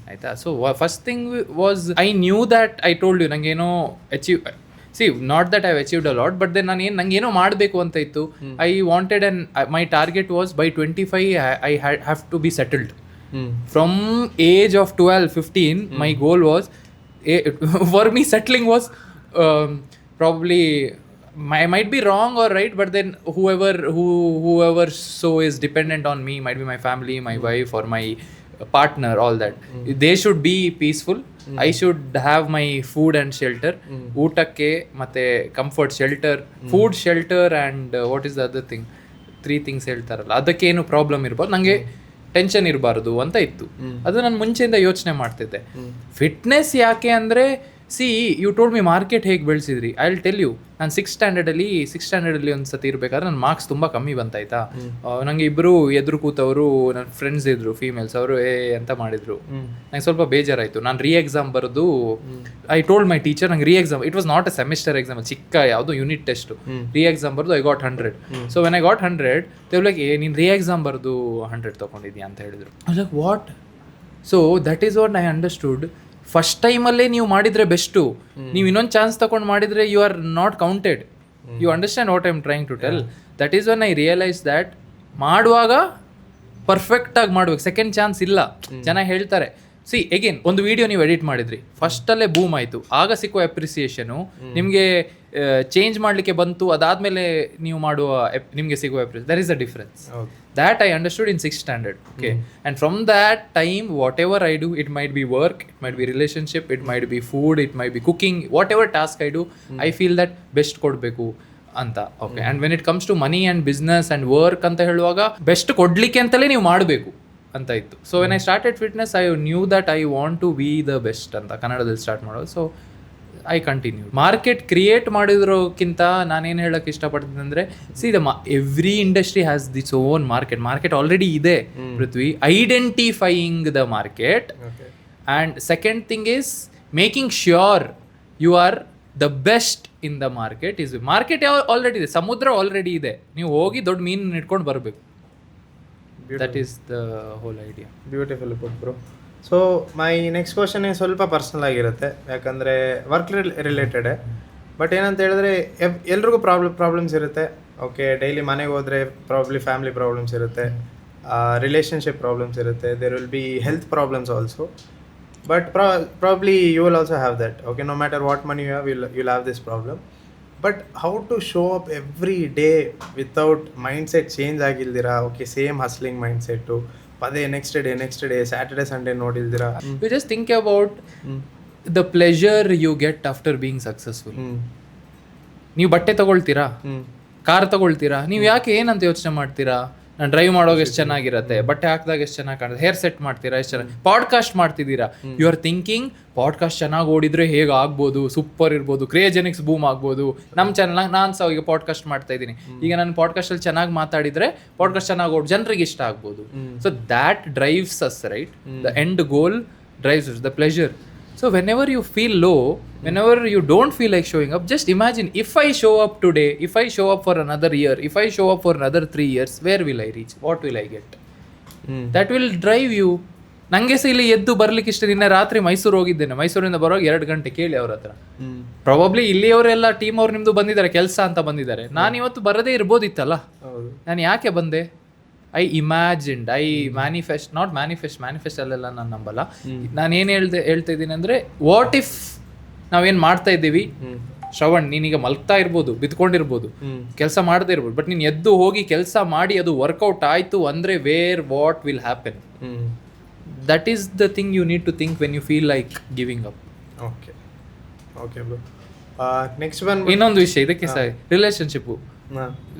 ಆಯ್ತಾ? So first thing was I knew that I told you, ನಂಗೇನೋ achieve, see not that I achieved a lot, but then ನಂಗೇನೋ ಮಾಡಬೇಕು ಅಂತ ಇತ್ತು. I wanted and my target was by 25 I have to be settled. From age of 12-15 my goal was, for me settling was probably, I might be wrong or right, but then whoever so is dependent on me, might be my family, my wife or my partner, all that, they should be peaceful. I should have my food and shelter, ಊಟಕ್ಕೆ ಮತ್ತೆ comfort, shelter, food, shelter and what is the other thing, 3 things ಹೇಳ್ತಾರಲ್ಲ, ಅದಕ್ಕೇನು problem ಇರ್ಬಾರ್ದು, ನನಗೆ tension ಇರಬಾರ್ದು ಅಂತ ಇತ್ತು. ಅದು ನಾನು ಮುಂಚೆಯಿಂದ ಯೋಚನೆ ಮಾಡ್ತಿದ್ದೆ. ಫಿಟ್ನೆಸ್ ಯಾಕೆ ಅಂದರೆ, see you told me market ಹೇಗೆ ಬೆಳೆಸಿದ್ರಿ, ಐ ವಿಲ್ ಟೆಲ್ ಯು. ನಾನು 6th ಸ್ಟ್ಯಾಂಡರ್ಡಲ್ಲಿ ಒಂದು ಸತಿ ಇರಬೇಕಾದ್ರೆ ನನ್ನ ಮಾರ್ಕ್ಸ್ ತುಂಬ ಕಮ್ಮಿ ಬಂತಾಯ್ತಾ. ನನಗೆ ಇಬ್ಬರು ಎದುರು ಕೂತವರು ನನ್ನ ಫ್ರೆಂಡ್ಸ್ ಇದ್ರು, ಫೀಮೇಲ್ಸ್, ಅವರು ಅಂತ ಮಾಡಿದ್ರು. ನಂಗೆ ಸ್ವಲ್ಪ ಬೇಜಾರಾಯಿತು. ನಾನು ಎಕ್ಸಾಮ್ ಬರೆದು ಐ ಟೋಲ್ಡ್ ಮೈ ಟೀಚರ್, ನಂಗೆ exam, it was not a semester exam, ಚಿಕ್ಕ ಯಾವುದೋ ಯೂನಿಟ್ ಟೆಸ್ಟು, ಎಕ್ಸಾಮ್ ಬರೆದು I got 100. So when I got 100, they like, ನೀನು ಎಕ್ಸಾಮ್ ಬರೆದು 100 ತೊಗೊಂಡಿದ್ಯಾ ಅಂತ ಹೇಳಿದ್ರು. I like what? So that is what I understood. First ಟೈಮಲ್ಲೇ ನೀವು ಮಾಡಿದರೆ ಬೆಸ್ಟು, ನೀವು ಇನ್ನೊಂದು ಚಾನ್ಸ್ ತಗೊಂಡು ಮಾಡಿದರೆ you are not counted. You understand what I am trying to tell? That is when I realise that ಮಾಡುವಾಗ ಪರ್ಫೆಕ್ಟಾಗಿ ಮಾಡ್ಬೇಕು, ಸೆಕೆಂಡ್ ಚಾನ್ಸ್ ಇಲ್ಲ. ಜನ ಹೇಳ್ತಾರೆ, ಸಿ ಎಗೇನ್ ಒಂದು ವಿಡಿಯೋ ನೀವು ಎಡಿಟ್ ಮಾಡಿದ್ರಿ, ಫಸ್ಟಲ್ಲೇ ಬೂಮ್ ಆಯಿತು, ಆಗ ಸಿಕ್ಕೋ ಅಪ್ರಿಸಿಯೇಷನು ನಿಮಗೆ ಚೇಂಜ್ ಮಾಡಲಿಕ್ಕೆ ಬಂತು, ಅದಾದಮೇಲೆ ನೀವು ಮಾಡುವ ನಿಮಗೆ ಸಿಗುವ appreciation, there is a difference. That I understood in 6th standard. Okay. And from that time, whatever I do, it might be work, it might be relationship, it might be food, it might be cooking, whatever task I do, I feel that best ಕೊಡಬೇಕು ಅಂತ. Okay. And when it comes to money and business and work ಅಂತ ಹೇಳುವಾಗ best ಕೊಡಲಿಕ್ಕೆ ಅಂತಲೇ ನೀವು ಮಾಡಬೇಕು ಅಂತ ಇತ್ತು. So when I started fitness, I knew that I want to be the best ಅಂತ ಕನ್ನಡದಲ್ಲಿ ಸ್ಟಾರ್ಟ್ ಮಾಡೋದು. So I continue. Market create ಮಾಡಿದ್ರೋಕ್ಕಿಂತ ನಾನೇನು ಹೇಳೋಕ್ಕೆ ಇಷ್ಟಪಡ್ತೀನಿ ಅಂದರೆ, see every industry has its own market already ಇದೆ Prithvi. Identifying the market and second thing is making sure you are the best in the market. Market already ಇದೆ, ಸಮುದ್ರ already ಇದೆ, ನೀವು ಹೋಗಿ ದೊಡ್ಡ ಮೀನು ಇಟ್ಕೊಂಡು ಬರಬೇಕು. That is the whole idea. Beautiful put bro. So my next question ಸ್ವಲ್ಪ ಪರ್ಸ್ನಲ್ ಆಗಿರುತ್ತೆ, ಯಾಕಂದರೆ ವರ್ಕ್ ರಿಲೇಟೆಡೇ. ಬಟ್ ಏನಂತ ಹೇಳಿದ್ರೆ, ಎಲ್ರಿಗೂ ಪ್ರಾಬ್ಲಮ್ಸ್ ಇರುತ್ತೆ. ಓಕೆ, ಡೈಲಿ ಮನೆಗೆ ಹೋದರೆ ಫ್ಯಾಮಿಲಿ ಪ್ರಾಬ್ಲಮ್ಸ್ ಇರುತ್ತೆ, ರಿಲೇಷನ್ಶಿಪ್ ಪ್ರಾಬ್ಲಮ್ಸ್ ಇರುತ್ತೆ, there will be health problems also. But probably you will also have that. Okay, no matter what money you have, you'll have this problem. But how to show up every day without mindset change ಆಗಿಲ್ದಿರಾ? Okay, same hustling mindset, ಪದೇ next day Saturday Sunday ನೋಡಿಲ್ದಿರಾ? You just think about the pleasure you get after being successful. ನೀವು ಬಟ್ಟೆ ತಗೊಳ್ತೀರಾ, car ತಗೊಳ್ತೀರಾ, ನೀವು ಯಾಕೆ ಏನಂತ ಯೋಚನೆ ಮಾಡ್ತೀರಾ? ನಾನು ಡ್ರೈವ್ ಮಾಡೋವಾಗ ಎಷ್ಟು ಚೆನ್ನಾಗಿರುತ್ತೆ, ಬಟ್ಟೆ ಹಾಕಿದಾಗ ಎಷ್ಟು ಚೆನ್ನಾಗಿ ಕಾಣುತ್ತೆ, ಹೇರ್ ಸೆಟ್ ಮಾಡ್ತೀರಾ ಎಷ್ಟು ಚೆನ್ನಾಗಿ, ಪಾಡ್ಕಾಸ್ಟ್ ಮಾಡ್ತಿದ್ದೀರಾ, ಯು ಆರ್ ಥಿಂಕಿಂಗ್ ಪಾಡ್ಕಾಸ್ಟ್ ಚೆನ್ನಾಗಿ ಓಡಿದ್ರೆ ಹೇಗೆ ಆಗ್ಬೋದು, ಸೂಪರ್ ಇರ್ಬೋದು, ಕ್ರಿಯೋಜೆನಿಕ್ಸ್ ಬೂಮ್ ಆಗ್ಬೋದು. ನಮ್ಮ ಚಾನಲ್ ನಾನು ಸಹ ಈಗ ಪಾಡ್ಕಾಸ್ಟ್ ಮಾಡ್ತಾ ಇದ್ದೀನಿ, ಈಗ ನಾನು ಪಾಡ್ಕಾಸ್ಟಲ್ಲಿ ಚೆನ್ನಾಗಿ ಮಾತಾಡಿದರೆ ಪಾಡ್ಕಾಸ್ಟ್ ಚೆನ್ನಾಗಿ ಓಡಿ ಜನರಿಗೆ ಇಷ್ಟ ಆಗ್ಬೋದು. So that drives us, right? The end goal drives us, the pleasure. So whenever you feel low, whenever you don't feel like showing up, just imagine, if I show up today, if I show up for another year, if I show up for another 3 years, where will I reach? What will I get? That will drive you. ನನಗೆ ಸಹ ಇಲ್ಲಿ ಎದ್ದು ಬರ್ಲಿಕ್ಕೆ ಇಷ್ಟ. ನಿನ್ನೆ ರಾತ್ರಿ ಮೈಸೂರು ಹೋಗಿದ್ದೇನೆ. ಮೈಸೂರಿಂದ ಬರೋವಾಗ 2 ಗಂಟೆ. ಕೇಳಿ ಅವ್ರ ಹತ್ರ. ಪ್ರಾಬಬ್ಲಿ ಇಲ್ಲಿಯವರೆಲ್ಲ ಟೀಮ್ ಅವ್ರು ನಿಮ್ದು ಬಂದಿದ್ದಾರೆ, ಕೆಲಸ ಅಂತ ಬಂದಿದ್ದಾರೆ. ನಾನು ಇವತ್ತು ಬರದೇ ಇರ್ಬೋದಿತ್ತಲ್ಲ. ನಾನು ಯಾಕೆ ಬಂದೆ? ಐ ಇಮ್ಯಾಜಿನ್ಡ್, ಐ ಮ್ಯಾನಿಫೆಸ್ಟ್ ಅಲ್ಲೆಲ್ಲ ನಾನು ನಂಬಲ್ಲ. ನಾನೇನು ಹೇಳ್ತಾ ಇದ್ದೀನಿ ಅಂದರೆ, ವಾಟ್ ಇಫ್ ನಾವೇನು ಮಾಡ್ತಾ ಇದ್ದೀವಿ, ಶ್ರವಣ್ ನೀನೀಗ ಮಲ್ಗ್ತಾ ಇರ್ಬೋದು, ಬಿದ್ಕೊಂಡಿರ್ಬೋದು, ಕೆಲಸ ಮಾಡದೇ ಇರ್ಬೋದು, ಬಟ್ ನೀನು ಎದ್ದು ಹೋಗಿ ಕೆಲಸ ಮಾಡಿ ಅದು ವರ್ಕೌಟ್ ಆಯಿತು ಅಂದರೆ what will happen? That is the thing you need to think when you feel like giving up. Okay bro. Next one. ಇನ್ನೊಂದು ವಿಷಯ ಇದಕ್ಕೆ ರಿಲೇಶನ್ಶಿಪ್.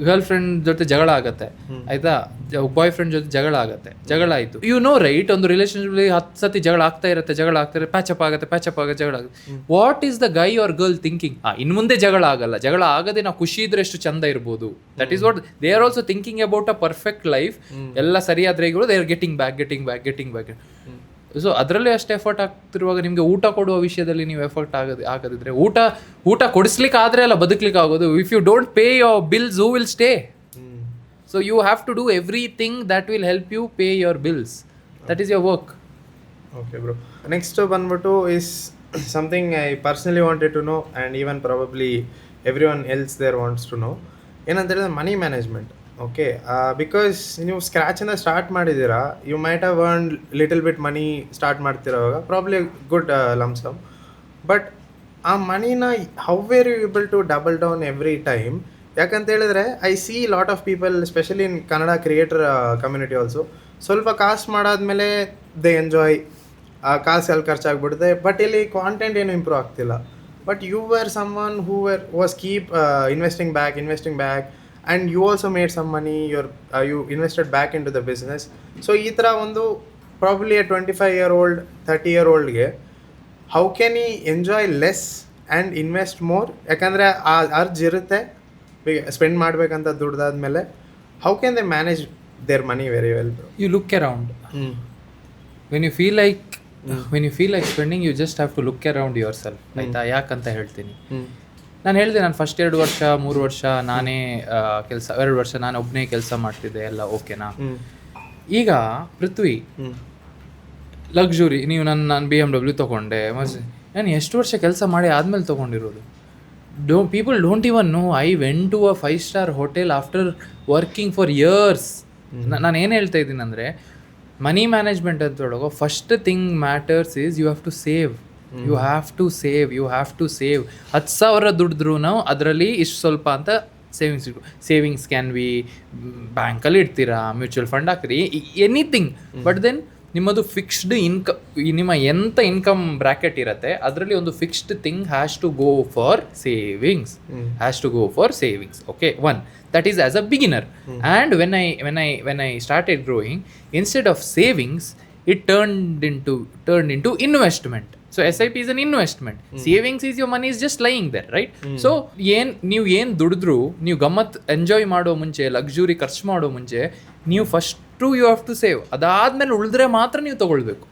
ಗರ್ಲ್ ಫ್ರೆಂಡ್ ಜೊತೆ ಜಗಳ ಆಗತ್ತೆ, ಆಯ್ತಾ, ಬಾಯ್ ಫ್ರೆಂಡ್ ಜೊತೆ ಜಗಳ ಆಗತ್ತೆ, ಜಗಳ ಆಯ್ತು, ಯು ನೋ ರೈಟ್, ಒಂದು ರಿಲೇಶನ್ಶಿಪ್ 10 ಸತಿ ಜಗಳ ಆಗ್ತಾ ಇರುತ್ತೆ, ಪ್ಯಾಚಪ್ ಆಗುತ್ತೆ, ಜಗಳ ಆಗುತ್ತೆ. What is the Guy R girl thinking? ಇನ್ನು ಮುಂದೆ ಜಗಳ ಆಗಲ್ಲ, ಜಗಳ ಆಗದೆ ನಾವು ಖುಷಿ ಇದ್ರೆ ಎಷ್ಟು ಚಂದ ಇರ್ಬೋದು. That is what they are also thinking about a perfect life. ಎಲ್ಲ ಸರಿಯಾದ್ರೆ they are getting back. So ಅದರಲ್ಲೇ ಅಷ್ಟು ಎಫರ್ಟ್ ಆಗ್ತಿರುವಾಗ ನಿಮಗೆ ಊಟ ಕೊಡುವ ವಿಷಯದಲ್ಲಿ ನೀವು ಎಫರ್ಟ್ ಆಗದಿದ್ರೆ, ಊಟ ಕೊಡಿಸ್ಲಿಕ್ಕೆ ಆದರೆ ಅಲ್ಲ ಬದುಕಲಿಕ್ಕೆ ಆಗೋದು. If you don't pay your bills, who will stay? So you have to do everything that will help you pay your bills. That is your work. Okay bro. Next ಬಂದ್ಬಿಟ್ಟು is something I personally wanted to know and even probably everyone else there wants to know. ಏನಂತ ಹೇಳಿದ್ರೆ money management. Okay, because ನೀವು ಸ್ಕ್ರ್ಯಾಚಿಂದ start ಮಾಡಿದ್ದೀರಾ, you might have earn little bit money start ಮಾಡ್ತಿರೋವಾಗ, probably good lump sum. But ಆ ಮನಿನ how were you able to double down every time? ಯಾಕಂತ ಹೇಳಿದ್ರೆ I see lot of people especially in Kannada creator community also, ಸ್ವಲ್ಪ ಕಾಸು ಮಾಡಾದ್ಮೇಲೆ ದೇ enjoy, ಆ ಕಾಸು ಎಲ್ಲಿ ಖರ್ಚಾಗ್ಬಿಡುತ್ತೆ, ಬಟ್ ಇಲ್ಲಿ ಕಾಂಟೆಂಟ್ ಏನು ಇಂಪ್ರೂವ್ ಆಗ್ತಿಲ್ಲ. But you were someone who was keep investing back and you also made some money, you invested back into the business. So ee tara ondu probably a 25-year-old 30-year-oldge how can he enjoy less and invest more? Yakandre aa urge irutte spend madbekanta ದುಡ್ದಾದ್ಮೇಲೆ how can they manage their money very well? You look around. When you feel like spending, you just have to look around yourself. ಆಯ್ತಾ? ಯಾಕಂತ ಹೇಳ್ತೀನಿ. ನಾನು ಹೇಳಿದೆ, ನಾನು first 2 ವರ್ಷ 3 ವರ್ಷ ನಾನೇ ಕೆಲಸ, 2 ವರ್ಷ ನಾನು ಒಬ್ಬನೇ ಕೆಲಸ ಮಾಡ್ತಿದ್ದೆ, ಎಲ್ಲ ಓಕೆನಾ. ಈಗ ಪೃಥ್ವಿ ಲಕ್ಸುರಿ, ನೀವು ನಾನು BMW ತೊಗೊಂಡೆ, ನಾನು ಎಷ್ಟು ವರ್ಷ ಕೆಲಸ ಮಾಡಿ ಆದಮೇಲೆ ತೊಗೊಂಡಿರೋದು. People don't even know I went to a 5-star hotel after working for years. ನಾನು ಏನು ಹೇಳ್ತಾ ಇದ್ದೀನಿ ಅಂದರೆ, ಮನಿ ಮ್ಯಾನೇಜ್ಮೆಂಟ್ ಅಂತ ಹೇಳೋದು first thing matters is you have to save. You have to save 10,000 ದುಡಿದ್ರೂ ಅದರಲ್ಲಿ ಇಷ್ಟು ಸ್ವಲ್ಪ ಅಂತ ಸೇವಿಂಗ್ಸ್ ಕ್ಯಾನ್ ಬಿ ಬ್ಯಾಂಕಲ್ಲಿ ಇಡ್ತೀರಾ, ಮ್ಯೂಚುವಲ್ ಫಂಡ್ ಹಾಕ್ರಿ, ಎನಿಥಿಂಗ್. ಬಟ್ ದೆನ್ ನಿಮ್ಮದು ಫಿಕ್ಸ್ಡ್ ನಿಮ್ಮ ಎಂಥ ಇನ್ಕಮ್ ಬ್ರ್ಯಾಕೆಟ್ ಇರುತ್ತೆ ಅದರಲ್ಲಿ ಒಂದು fixed thing has to go for savings. Okay, one that is as a beginner. And when I started growing, instead of savings, it turned into investment. So SIP is an investment. Savings is your money is just lying there, right? So ನೀವು ಏನು ದುಡಿದ್ರು, ನೀವು ಗಮ್ಮತ್ enjoy ಮಾಡೋ ಮುಂಚೆ, luxury ಖರ್ಚು ಮಾಡೋ ಮುಂಚೆ, ನೀವು first you have to save. ಅದಾದ್ಮೇಲೆ ಉಳಿದ್ರೆ ಮಾತ್ರ ನೀವು ತಗೊಳ್ಬೇಕು.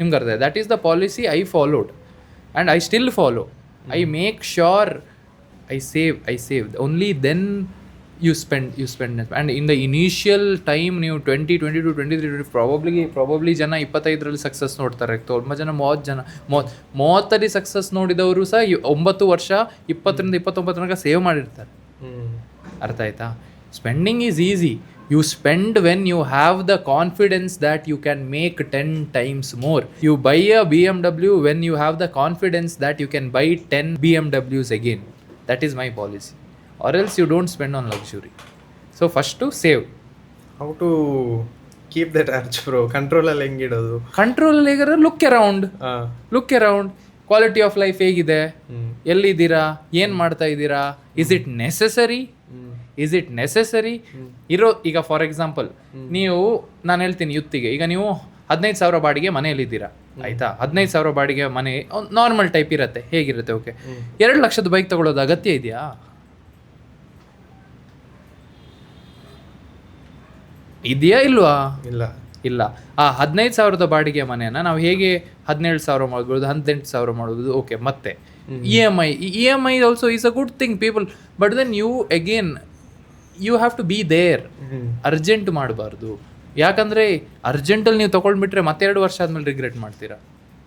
ನಿಮ್ಗೆ ಅರ್ಥ? That is the policy I followed and I still follow. I make sure I save. Only then you spend. And in the initial time, ನೀವು 20, 22, 23, probably ಜನ 25ರಲ್ಲಿ ಸಕ್ಸಸ್ ನೋಡ್ತಾರೆ. ತುಂಬ ಜನ 30ರಲ್ಲಿ ಸಕ್ಸಸ್ ನೋಡಿದವರು ಸಹ 9 ವರ್ಷ 20ರಿಂದ 29 ತನಕ ಸೇವ್ ಮಾಡಿರ್ತಾರೆ. ಅರ್ಥ ಆಯ್ತಾ? Spending is easy. You spend when you have the confidence that you can make 10 times more. You buy a BMW when you have the confidence that you can buy 10 BMWs again. That is my policy. Or else you don't spend on luxury. So first to save. How to keep that urge bro? Control ಅಲ್ಲಿ ಹೆಂಗಿಡೋದು? Control ಅಲ್ಲಿ ಹೇಗಾದ್ರೆ look around. Quality of life ಹೇಗಿದೆ? ಎಲ್ಲಿದ್ದೀರಾ? ಏನು ಮಾಡ್ತಾ ಇದ್ದೀರಾ? Is it necessary? ಈಗ for example ನೀವು, ನಾನು ಹೇಳ್ತೀನಿ ಯುತ್ತಿಗೆ, ಈಗ ನೀವು 15,000 ಬಾಡಿಗೆ ಮನೆಯಲ್ಲಿದ್ದೀರಾ, ಆಯ್ತಾ? 15,000 ಬಾಡಿಗೆ ಮನೆ ನಾರ್ಮಲ್ ಟೈಪ್ ಇರುತ್ತೆ, ಹೇಗಿರುತ್ತೆ? ಓಕೆ, 2 ಲಕ್ಷದ ಬೈಕ್ ತಗೊಳ್ಳೋದು ಅಗತ್ಯ ಇದೆಯಾ? ಇದೆಯಾ ಇಲ್ವಾ? ಇಲ್ಲ. ಇಲ್ಲ. ಆ 15,000 ಬಾಡಿಗೆ ಮನೆಯನ್ನು ನಾವು ಹೇಗೆ 17,000 ಮಾಡ್ಬೋದು, 18,000 ಮಾಡ್ಬೋದು. ಓಕೆ, ಮತ್ತೆ EMI also is a good thing people, but then you have to be there. Urgent ಮಾಡಬಾರ್ದು. ಯಾಕಂದರೆ ಅರ್ಜೆಂಟಲ್ಲಿ ನೀವು ತೊಗೊಂಡ್ಬಿಟ್ರೆ ಮತ್ತೆ 2 ವರ್ಷ ಆದಮೇಲೆ ರಿಗ್ರೆಟ್ ಮಾಡ್ತೀರಾ.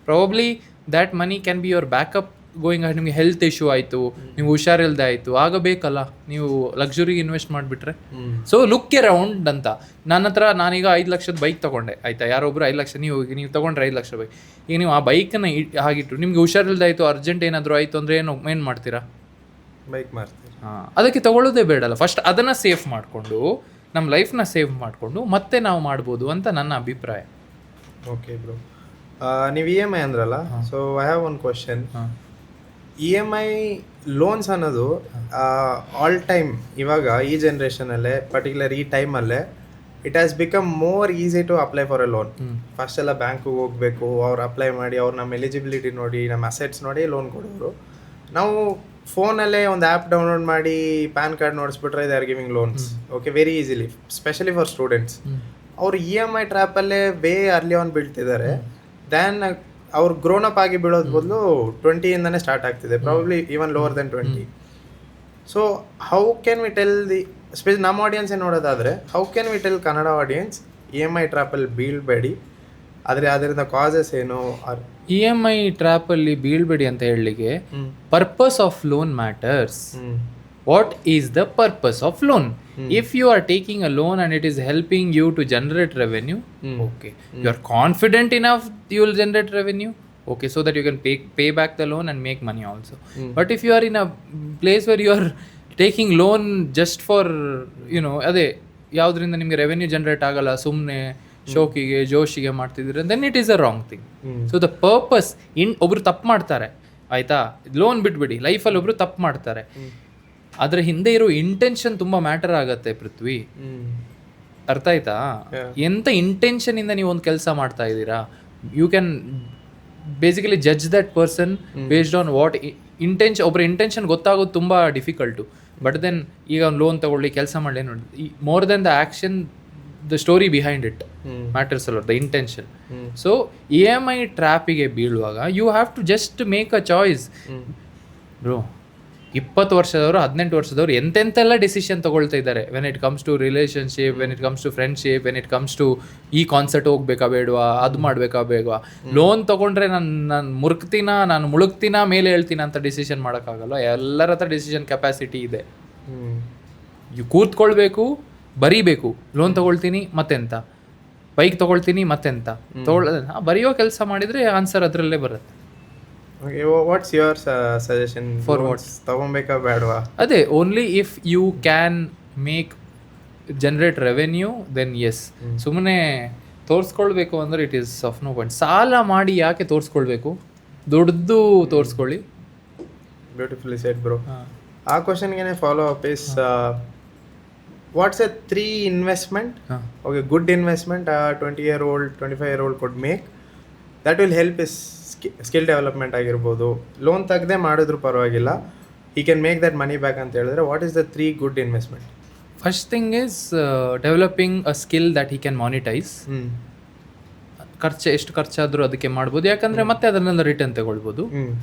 Probably that money can be your backup going. ನಿಮಗೆ ಹೆಲ್ತ್ ಇಶ್ಯೂ ಆಯಿತು, ನೀವು ಹುಷಾರಿಲ್ಲದೆ ಆಯಿತು, ಆಗ ಬೇಕಲ್ಲ ನೀವು ಲಕ್ಸುರಿಗೆ ಇನ್ವೆಸ್ಟ್ ಮಾಡಿಬಿಟ್ರೆ. ಸೊ ಲುಕ್ ಅರೌಂಡ್ ಅಂತ. ನನ್ನ ಹತ್ರ ನಾನೀಗ 5 ಲಕ್ಷದ ಬೈಕ್ ತೊಗೊಂಡೆ ಆಯಿತಾ, ಯಾರೊಬ್ಬರು 5 ಲಕ್ಷ ನೀವು ತೊಗೊಂಡ್ರೆ 5 ಲಕ್ಷ ಬೈಕ್. ಈಗ ನೀವು ಆ ಬೈಕನ್ನು ಹಾಗಿಟ್ಟು ನಿಮಗೆ ಹುಷಾರಿಲ್ಲದೆ ಆಯಿತು, ಅರ್ಜೆಂಟ್ ಏನಾದರೂ ಆಯಿತು ಅಂದರೆ ಏನು ಮಾಡ್ತೀರಾ? ಬೈಕ್ ಮಾಡ್ತೀರಾ. ಅದಕ್ಕೆ ತೊಗೊಳ್ಳೋದೇ ಬೇಡಲ್ಲ. ಫಸ್ಟ್ ಅದನ್ನು ಸೇಫ್ ಮಾಡಿಕೊಂಡು ನಮ್ಮ ಲೈಫ್ನ ಸೇವ್ ಮಾಡಿಕೊಂಡು ಮತ್ತೆ ನಾವು ಮಾಡ್ಬೋದು ಅಂತ ನನ್ನ ಅಭಿಪ್ರಾಯ. ಓಕೆ ಬ್ರೋ, ನೀವು EMI ಅಂದ್ರಲ್ಲ, so I have one question. EMI loans ಅನ್ನೋದು ಆಲ್ ಟೈಮ್ ಇವಾಗ ಈ ಜನ್ರೇಷನಲ್ಲೇ, ಪರ್ಟಿಕ್ಯುಲರ್ ಈ ಟೈಮಲ್ಲೇ it has become more easy to apply for a loan. First ಎಲ್ಲ ಬ್ಯಾಂಕಿಗೆ ಹೋಗಬೇಕು, ಅವ್ರು ಅಪ್ಲೈ ಮಾಡಿ, ಅವ್ರು ನಮ್ಮ ಎಲಿಜಿಬಿಲಿಟಿ ನೋಡಿ, ನಮ್ಮ ಅಸೆಟ್ಸ್ ನೋಡಿ ಲೋನ್ ಕೊಡೋರು. ನಾವು ಫೋನಲ್ಲೇ ಒಂದು ಆ್ಯಪ್ ಡೌನ್ಲೋಡ್ ಮಾಡಿ ಪ್ಯಾನ್ ಕಾರ್ಡ್ ನೋಡಿಸ್ಬಿಟ್ರೆ they are giving loans. Okay, very easily, especially for students. ಅವರು EMI ಟ್ರ್ಯಾಪಲ್ಲೇ ವೇ ಅರ್ಲಿ ಆನ್ ಬೀಳ್ತಿದ್ದಾರೆ. ದ್ಯಾನ್ ಅವ್ರು ಗ್ರೋನ್ ಅಪ್ ಆಗಿ ಬೀಳೋದ್ ಬದಲು 20ಇಂದನೇ ಸ್ಟಾರ್ಟ್ ಆಗ್ತಿದೆ, probably even lower than 20. So how can we tell ನಮ್ಮ ಆಡಿಯನ್ಸೇ ನೋಡೋದಾದರೆ, how can we tell Kannada audience EMI ಟ್ರ್ಯಾಪಲ್ಲಿ ಬೀಳ್ಬೇಡಿ, ಆದರೆ ಅದರಿಂದ ಕಾಸಸ್ ಏನು? EMI ಟ್ರ್ಯಾಪಲ್ಲಿ ಬೀಳ್ಬೇಡಿ ಅಂತ ಹೇಳಲಿಕ್ಕೆ purpose of loan matters. What is the purpose of loan? If you are taking a loan and it is helping you to generate revenue, okay, you are confident enough you will generate revenue, okay, so that you can pay back the loan and make money also. But if you are in a place where you are taking loan just for, ಅದೇ ಯಾವುದರಿಂದ ನಿಮಗೆ revenue generate ಆಗಲ್ಲ, ಸುಮ್ಮನೆ ಶೋಕಿಗೆ ಜೋಶಿಗೆ ಮಾಡ್ತಿದ್ರೆ, then it is a wrong thing. So the purpose ಒಬ್ರು ತಪ್ಪು ಮಾಡ್ತಾರೆ ಆಯ್ತಾ, ಲೋನ್ ಬಿಟ್ಬಿಡಿ. ಲೈಫಲ್ಲಿ ಒಬ್ರು ತಪ್ಪು ಮಾಡ್ತಾರೆ, ಅದ್ರ ಹಿಂದೆ ಇರೋ ಇಂಟೆನ್ಷನ್ ತುಂಬಾ ಮ್ಯಾಟರ್ ಆಗತ್ತೆ ಪೃಥ್ವಿ. ಅರ್ಥ ಆಯ್ತಾ? ಎಂತ ಇಂಟೆನ್ಷನ್ ಇಂದ ನೀವು ಒಂದು ಕೆಲಸ ಮಾಡ್ತಾ ಇದ್ದೀರಾ, you can basically judge that person based on what intention. ಒಬ್ಬರ ಇಂಟೆನ್ಷನ್ ಗೊತ್ತಾಗೋದು ತುಂಬ ಡಿಫಿಕಲ್ಟು. ಬಟ್ ದೆನ್ ಈಗ ಒಂದು ಲೋನ್ ತಗೊಳ್ಳಿ, ಕೆಲಸ ಮಾಡಲಿ, ನೋಡಿ, more than the action, the story behind it matters ಅಲ್ಲ, ದ ಇಂಟೆನ್ಷನ್. ಸೊ EMI ಟ್ರ್ಯಾಪಿಗೆ ಬೀಳುವಾಗ you have to just make a choice bro. 20 ವರ್ಷದವರು 18 ವರ್ಷದವರು ಎಂತೆಂತೆಲ್ಲ ಡಿಸಿಷನ್ ತೊಗೊಳ್ತಾ ಇದ್ದಾರೆ. When it comes to relationship, when it comes to friendship, when it comes to ಈ concert ಹೋಗ್ಬೇಕಾ ಬೇಡವಾ, ಅದು ಮಾಡಬೇಕಾ ಬೇಡವಾ. ಲೋನ್ ತೊಗೊಂಡ್ರೆ ನಾನು ಮುಳುಗ್ತೀನ ಮೇಲೆ ಹೇಳ್ತೀನಿ ಅಂತ ಡಿಸಿಷನ್ ಮಾಡೋಕ್ಕಾಗಲ್ಲ. ಎಲ್ಲರ ಹತ್ರ ಡಿಸಿಷನ್ ಕೆಪಾಸಿಟಿ ಇದೆ. ಕೂತ್ಕೊಳ್ಬೇಕು, ಬರೀಬೇಕು. ಲೋನ್ ತೊಗೊಳ್ತೀನಿ ಮತ್ತೆಂತ, ಬೈಕ್ ತೊಗೊಳ್ತೀನಿ ಮತ್ತೆಂತ, ಬರೆಯೋ ಕೆಲಸ ಮಾಡಿದರೆ ಆನ್ಸರ್ ಅದರಲ್ಲೇ ಬರುತ್ತೆ. What's your suggestion for what's ತಗೊಬೇಕಾ ಬೇಡವಾ? ಅದೇ, only if you can generate revenue then yes. ಸುಮ್ಮನೆ ತೋರಿಸ್ಕೊಳ್ಬೇಕು ಅಂದರೆ it is of no point. ಸಾಲ ಮಾಡಿ ಯಾಕೆ ತೋರಿಸ್ಕೊಳ್ಬೇಕು? ದುಡ್ದು ತೋರಿಸ್ಕೊಳ್ಳಿ. Beautifully shed bro. ಆ ಕ್ವಶನ್ಗೆ follow up is, what's a 3 investment, okay, good investment a 20-year-old 25-year-old could make that will help his skill development ಆಗಿರ್ಬೋದು. ಲೋನ್ ತೆಗೆದೇ ಮಾಡಿದ್ರು ಪರವಾಗಿಲ್ಲ, he can make that money back ಅಂತ ಹೇಳಿದ್ರೆ, what is the 3 good investment? First thing is developing a skill that he can monetise. ಎಷ್ಟು ಖರ್ಚಾದರೂ ಅದಕ್ಕೆ ಮಾಡ್ಬೋದು, ಯಾಕಂದರೆ ಮತ್ತೆ ಅದನ್ನೆಲ್ಲ ರಿಟರ್ನ್ ತಗೊಳ್ಬೋದು.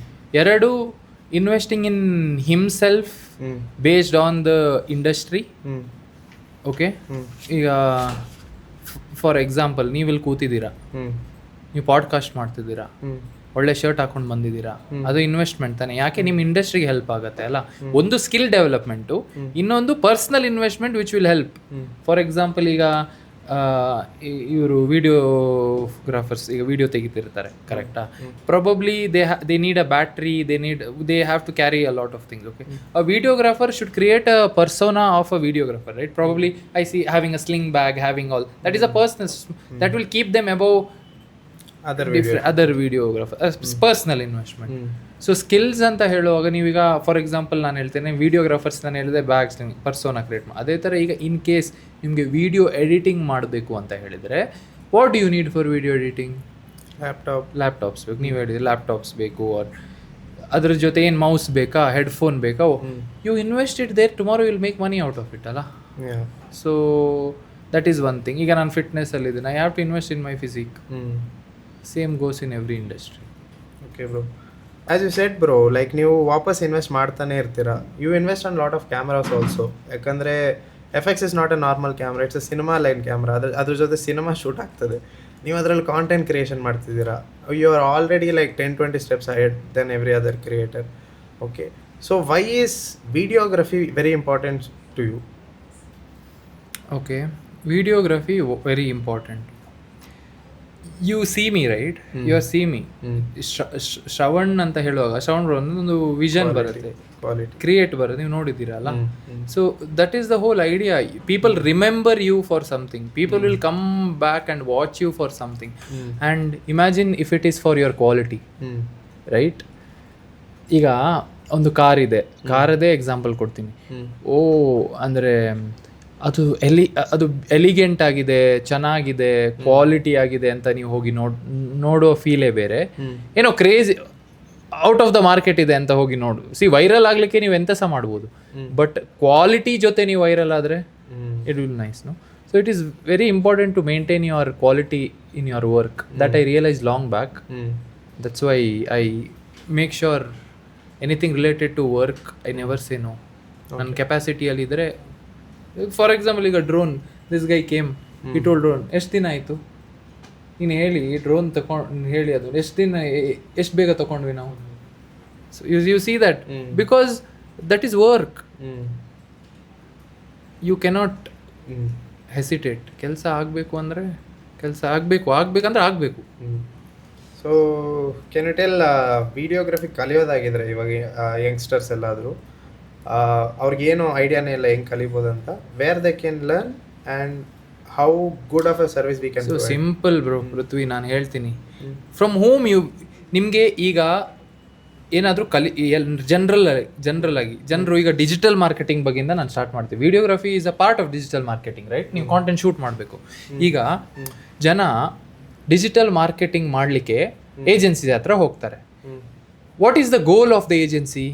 2, investing in himself based on the industry. Okay, ಈಗ ಫಾರ್ ಎಕ್ಸಾಂಪಲ್ ನೀವಿಲ್ಲಿ ಕೂತಿದ್ದೀರಾ, ನೀವು ಪಾಡ್ಕಾಸ್ಟ್ ಮಾಡ್ತಿದ್ದೀರಾ, ಒಳ್ಳೆ ಶರ್ಟ್ ಹಾಕೊಂಡು ಬಂದಿದ್ದೀರಾ, ಅದು ಇನ್ವೆಸ್ಟ್ಮೆಂಟ್ ತಾನೆ. ಯಾಕೆ? ನಿಮ್ಮ ಇಂಡಸ್ಟ್ರಿಗೆ ಹೆಲ್ಪ್ ಆಗುತ್ತೆ ಅಲ್ಲ. ಒಂದು ಸ್ಕಿಲ್ ಡೆವಲಪ್ಮೆಂಟು, ಇನ್ನೊಂದು personal investment which will help. For example ಈಗ ಇವರು ವಿಡಿಯೋಗ್ರಾಫರ್ಸ್ ಈಗ ವಿಡಿಯೋ ತೆಗಿತಿರ್ತಾರೆ, ಕರೆಕ್ಟಾ? Probably they need a battery, they have to carry a lot of things. Okay, a videographer should create a persona of a videographer, right? Probably I see having a sling bag, having all that is a personal that will keep them above other videographer. Personal investment. So skills ಅಂತ ಹೇಳುವಾಗ ನೀವೀಗ for example ನಾನು ಹೇಳ್ತೇನೆ, videographers ನಾನು ಹೇಳಿದೆ bags persona create ಮಾಡಿ. ಅದೇ ಥರ ಈಗ ಇನ್ ಕೇಸ್ ನಿಮಗೆ ವಿಡಿಯೋ ಎಡಿಟಿಂಗ್ ಮಾಡಬೇಕು ಅಂತ ಹೇಳಿದರೆ, what do you need for video editing? Laptops ಬೇಕು. ನೀವು ಹೇಳಿದ್ರೆ ಲ್ಯಾಪ್ಟಾಪ್ಸ್ ಬೇಕು, ಅದ್ರ ಜೊತೆ ಏನು ಮೌಸ್ ಬೇಕಾ, ಹೆಡ್ಫೋನ್ ಬೇಕಾ, you invest it there, tomorrow will make money out of it ಅಲ್ಲ. So that is one thing. ಈಗ ನಾನು ಫಿಟ್ನೆಸ್ಸಲ್ಲಿದ್ದೀನಿ, I have to invest in my physique. Same goes in every industry. Okay bro, as you said bro, like ನೀವು ವಾಪಸ್ invest ಮಾಡ್ತಾನೆ ಇರ್ತೀರಾ. You invest on lot of cameras also. ಯಾಕಂದರೆ FX is not a normal camera, it's a cinema line camera. ಅದ್ರ ಜೊತೆ cinema shoot ಆಗ್ತದೆ. ನೀವು ಅದರಲ್ಲಿ ಕಾಂಟೆಂಟ್ ಕ್ರಿಯೇಷನ್ ಮಾಡ್ತಿದ್ದೀರಾ. You are already like 10-20 steps ahead than every other creator. Okay, so why is videography very important to you? Okay, videography very important. You see me, right? You are see me. Shravan ಅಂತ ಹೇಳುವಾಗ ಶ್ರವಣ್ ಒಂದು vision ಬರುತ್ತೆ, create ಬರುತ್ತೆ, ನೀವು ನೋಡಿದ್ದೀರಲ್ಲ. So that is the whole idea. People remember you for something. People will come back and watch you for something. And imagine if it is for your quality, right? ಈಗ ಒಂದು car ಇದೆ, ಕಾರದೇ example ಕೊಡ್ತೀನಿ. ಅಂದರೆ ಅದು elegant ಆಗಿದೆ, ಚೆನ್ನಾಗಿದೆ, quality ಆಗಿದೆ ಅಂತ ನೀವು ಹೋಗಿ ನೋಡೋ ಫೀಲೇ ಬೇರೆ. ಏನೋ crazy out of the market ಇದೆ ಅಂತ ಹೋಗಿ ನೋಡು. ವೈರಲ್ ಆಗ್ಲಿಕ್ಕೆ ನೀವು ಎಂತ ಸಹ ಮಾಡ್ಬೋದು, ಬಟ್ ಕ್ವಾಲಿಟಿ ಜೊತೆ ನೀವು ವೈರಲ್ ಆದರೆ it will nice, no? So it is very important to maintain your quality in your work. That I realise long back. That's why I make sure anything related to work I never say no. ನನ್ನ ಕೆಪಾಸಿಟಿಯಲ್ಲಿದ್ದರೆ, for example ಈಗ drone, this guy came, ಈ ಟೋಲ್ drone ಎಷ್ಟು ದಿನ ಆಯಿತು ನೀನು ಹೇಳಿ, ಡ್ರೋನ್ ತಗೊಂಡು ಹೇಳಿ, ಅದು ಎಷ್ಟು ಬೇಗ ತಗೊಂಡ್ವಿ ನಾವು. So you see that because that is work. You cannot hesitate. ಕೆಲಸ ಆಗಬೇಕು ಅಂದರೆ ಕೆಲಸ ಆಗಬೇಕಂದ್ರೆ ಆಗಬೇಕು. So can you tell, videography ಕಲಿಯೋದಾಗಿದ್ರೆ ಇವಾಗ ಯಂಗ್ಸ್ಟರ್ಸ್ ಎಲ್ಲಾದರೂ ಅವ್ರಿಗೇನು ಐಡಿಯಾನೇ ಇಲ್ಲ ಹೆಂಗೆ ಕಲಿಬೋದಂತ, where they can learn and how good of a service we can. So simple bro Prithvi, ನಾನು ಹೇಳ್ತೀನಿ. ಫ್ರಮ್ ಹೋಮ್ ನಿಮಗೆ ಈಗ ಏನಾದರೂ ಜನರಲ್ ಆಗಿ ಜನರು ಈಗ ಡಿಜಿಟಲ್ ಮಾರ್ಕೆಟಿಂಗ್ ಬಗ್ಗೆಯಿಂದ ನಾನು ಸ್ಟಾರ್ಟ್ ಮಾಡ್ತೀನಿ. Videography is a part of digital marketing, right? ನೀವು ಕಾಂಟೆಂಟ್ ಶೂಟ್ ಮಾಡಬೇಕು. ಈಗ ಜನ ಡಿಜಿಟಲ್ ಮಾರ್ಕೆಟಿಂಗ್ ಮಾಡಲಿಕ್ಕೆ ಏಜೆನ್ಸಿ ಹತ್ರ ಹೋಗ್ತಾರೆ. What is the goal of the agency?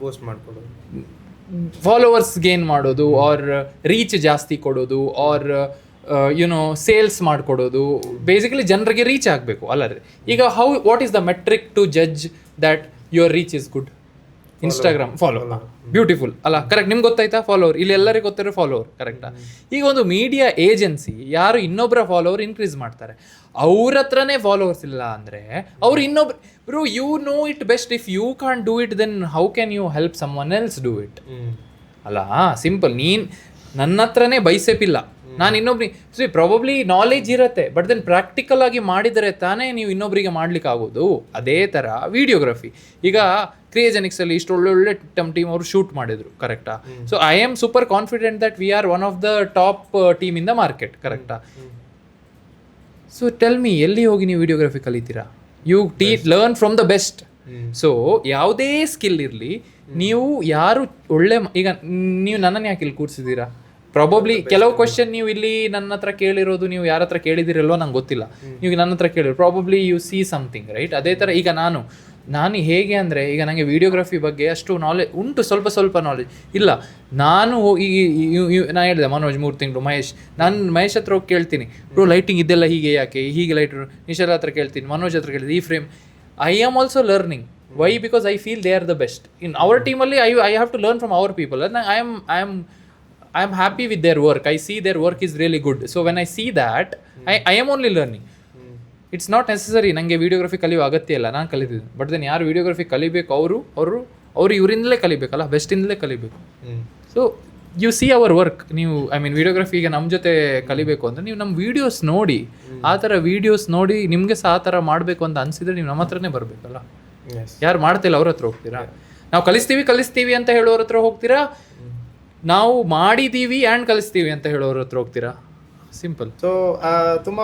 Boost ಮಾಡ್ಕೊಡೋದು, ಫಾಲೋವರ್ಸ್ ಗೇನ್ ಮಾಡೋದು, ಆರ್ ರೀಚ್ ಜಾಸ್ತಿ ಕೊಡೋದು, ಆರ್ ಯುನೋ ಸೇಲ್ಸ್ ಮಾಡಿಕೊಡೋದು. ಬೇಸಿಕಲಿ ಜನರಿಗೆ ರೀಚ್ ಆಗಬೇಕು ಅಲ್ಲ ರೀ. ಈಗ what is the metric to judge that your reach is good? Instagram follow, beautiful ಅಲ್ಲ? ಕರೆಕ್ಟ್. ನಿಮ್ಗೆ ಗೊತ್ತಾಯ್ತಾ ಫಾಲೋವರ್? ಇಲ್ಲಿ ಎಲ್ಲರಿಗೂ ಗೊತ್ತಿರೋ ಫಾಲೋವರ್, ಕರೆಕ್ಟಾ? ಈಗ ಒಂದು ಮೀಡಿಯಾ ಏಜೆನ್ಸಿ ಯಾರು ಇನ್ನೊಬ್ಬರ ಫಾಲೋವರ್ ಇನ್ಕ್ರೀಸ್ ಮಾಡ್ತಾರೆ, ಅವ್ರ ಹತ್ರನೇ ಫಾಲೋವರ್ಸ್ ಇಲ್ಲ ಅಂದರೆ ಅವ್ರು ಇನ್ನೊಬ್ರು, bro you know it best. If you can't do it then how can you help someone else do it? ಅಲ್ಲ, ಸಿಂಪಲ್. ನನ್ನ ಹತ್ರನೇ ಬೈಸೆಪ್ ಇಲ್ಲ, ನಾನು ಇನ್ನೊಬ್ರಿಗೆ ಪ್ರಾಬಬ್ಲಿ ನಾಲೆಜ್ ಇರುತ್ತೆ, ಬಟ್ ದೆನ್ ಪ್ರಾಕ್ಟಿಕಲ್ ಆಗಿ ಮಾಡಿದರೆ ತಾನೇ ನೀವು ಇನ್ನೊಬ್ಬರಿಗೆ ಮಾಡ್ಲಿಕ್ಕೆ ಆಗೋದು. ಅದೇ ಥರ ವಿಡಿಯೋಗ್ರಫಿ. ಈಗ ಕ್ರಿಯೋಜೆನಿಕ್ಸಲ್ಲಿ ಇಷ್ಟು ಒಳ್ಳೊಳ್ಳೆ ಟೀಮ್ ಅವರು ಶೂಟ್ ಮಾಡಿದ್ರು, ಕರೆಕ್ಟಾ? So I am super confident that we are one of the top team in the market, ಕರೆಕ್ಟಾ? ಸೊ ಟೆಲ್ ಮಿ, ಎಲ್ಲಿ ಹೋಗಿ ನೀವು ವಿಡಿಯೋಗ್ರಫಿ ಕಲಿತೀರಾ? You learn from the best. So ಯಾವುದೇ ಸ್ಕಿಲ್ ಇರಲಿ, ನೀವು ಯಾರು ಈಗ ನೀವು ನನ್ನನ್ನು ಯಾಕೆ ಇಲ್ಲಿ ಕೂರಿಸಿದ್ದೀರಾ? ಪ್ರಾಬಬ್ಲಿ ಕೆಲವು ಕ್ವಶನ್ ನೀವು ಇಲ್ಲಿ ನನ್ನ ಹತ್ರ ಕೇಳಿರೋದು ನೀವು ಯಾರ ಹತ್ರ ಕೇಳಿದಿರಲ್ವೋ ನಂಗೆ ಗೊತ್ತಿಲ್ಲ. ನೀವು ನನ್ನ ಹತ್ರ ಕೇಳಿರೋ probably you see something, right? ಅದೇ ಥರ ಈಗ ನಾನು ಹೇಗೆ ಅಂದರೆ, ಈಗ ನನಗೆ ವಿಡಿಯೋಗ್ರಫಿ ಬಗ್ಗೆ ಅಷ್ಟು ನಾಲೆಜ್ ಉಂಟು, ಸ್ವಲ್ಪ ನಾಲೆಜ್ ಇಲ್ಲ. ನಾನು ನಾನು ಹೇಳಿದೆ ಮನೋಜ್ 3 ತಿಂಗಳು, ಮಹೇಶ್ ಹತ್ರ ಹೋಗಿ ಕೇಳ್ತೀನಿ, ಬ್ರೋ ಲೈಟಿಂಗ್ ಇದೆಲ್ಲ ಹೀಗೆ ಯಾಕೆ, ಹೀಗೆ ಲೈಟ್. ನಿಶಾಲ್ ಹತ್ರ ಕೇಳ್ತೀನಿ, ಮನೋಜ್ ಹತ್ರ ಕೇಳ್ತೀನಿ, ಈ frame. I am also learning. Why? Because I feel they are the best in our ಟೀಮಲ್ಲಿ. I have to learn from our people. I am happy with their work. I see their work is really good. So when I see that, I am only learning. It's not necessary ನನಗೆ videography ಕಲಿಯೋ ಅಗತ್ಯ ಇಲ್ಲ, ನಾನು ಕಲಿತಿದ್ದೀನಿ. But then ಯಾರು videography ಕಲಿಬೇಕು ಅವರು ಇವರಿಂದಲೇ ಕಲಿಬೇಕಲ್ಲ, ಬೆಸ್ಟಿಂದಲೇ ಕಲಿಬೇಕು. So you see our work. ನೀವು ವಿಡಿಯೋಗ್ರಫಿ ಈಗ ನಮ್ಮ ಜೊತೆ ಕಲಿಬೇಕು ಅಂದರೆ ನೀವು ನಮ್ಮ ವೀಡಿಯೋಸ್ ನೋಡಿ, ಆ ಥರ ವೀಡಿಯೋಸ್ ನೋಡಿ ನಿಮಗೆ ಸಹ ಆ ಥರ ಮಾಡಬೇಕು ಅಂತ ಅನಿಸಿದ್ರೆ ನೀವು ನಮ್ಮ ಹತ್ರನೇ ಬರಬೇಕಲ್ಲ. ಯಾರು ಮಾಡ್ತಿಲ್ಲ ಅವ್ರ ಹತ್ರ ಹೋಗ್ತೀರಾ? ನಾವು ಕಲಿಸ್ತೀವಿ ಅಂತ ಹೇಳೋರ ಹತ್ರ ಹೋಗ್ತೀರಾ? ನಾವು ಮಾಡಿದ್ದೀವಿ ಆ್ಯಂಡ್ ಕಲಿಸ್ತೀವಿ ಅಂತ ಹೇಳೋರ ಹತ್ರ ಹೋಗ್ತೀರಾ? ಸಿಂಪಲ್. ಸೊ ತುಂಬ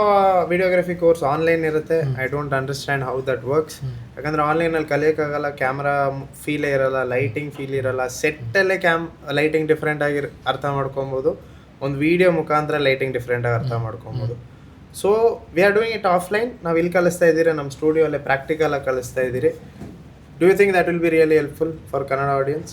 ವಿಡಿಯೋಗ್ರಫಿ ಕೋರ್ಸ್ ಆನ್ಲೈನ್ ಇರುತ್ತೆ. I don't understand how that works. ಯಾಕಂದರೆ ಆನ್ಲೈನಲ್ಲಿ ಕಲಿಯೋಕ್ಕಾಗಲ್ಲ, ಕ್ಯಾಮ್ರಾ ಫೀಲೇ ಇರಲ್ಲ, ಲೈಟಿಂಗ್ ಫೀಲ್ ಇರಲ್ಲ. ಸೆಟ್ಟಲ್ಲೇ ಲೈಟಿಂಗ್ ಡಿಫ್ರೆಂಟ್ ಆಗಿ ಅರ್ಥ ಮಾಡ್ಕೊಬೋದು, ಒಂದು ವಿಡಿಯೋ ಮುಖಾಂತರ ಲೈಟಿಂಗ್ ಡಿಫ್ರೆಂಟಾಗಿ ಅರ್ಥ ಮಾಡ್ಕೊಬೋದು. So we are doing it offline. ನಾವು ಇಲ್ಲಿ ಕಲಿಸ್ತಾ ಇದ್ದೀರಿ, ನಮ್ಮ ಸ್ಟುಡಿಯೋಲ್ಲೇ ಪ್ರಾಕ್ಟಿಕಲಾಗಿ ಕಲಿಸ್ತಾ ಇದ್ದೀರಿ. Do you think that will be really helpful for Kannada audience?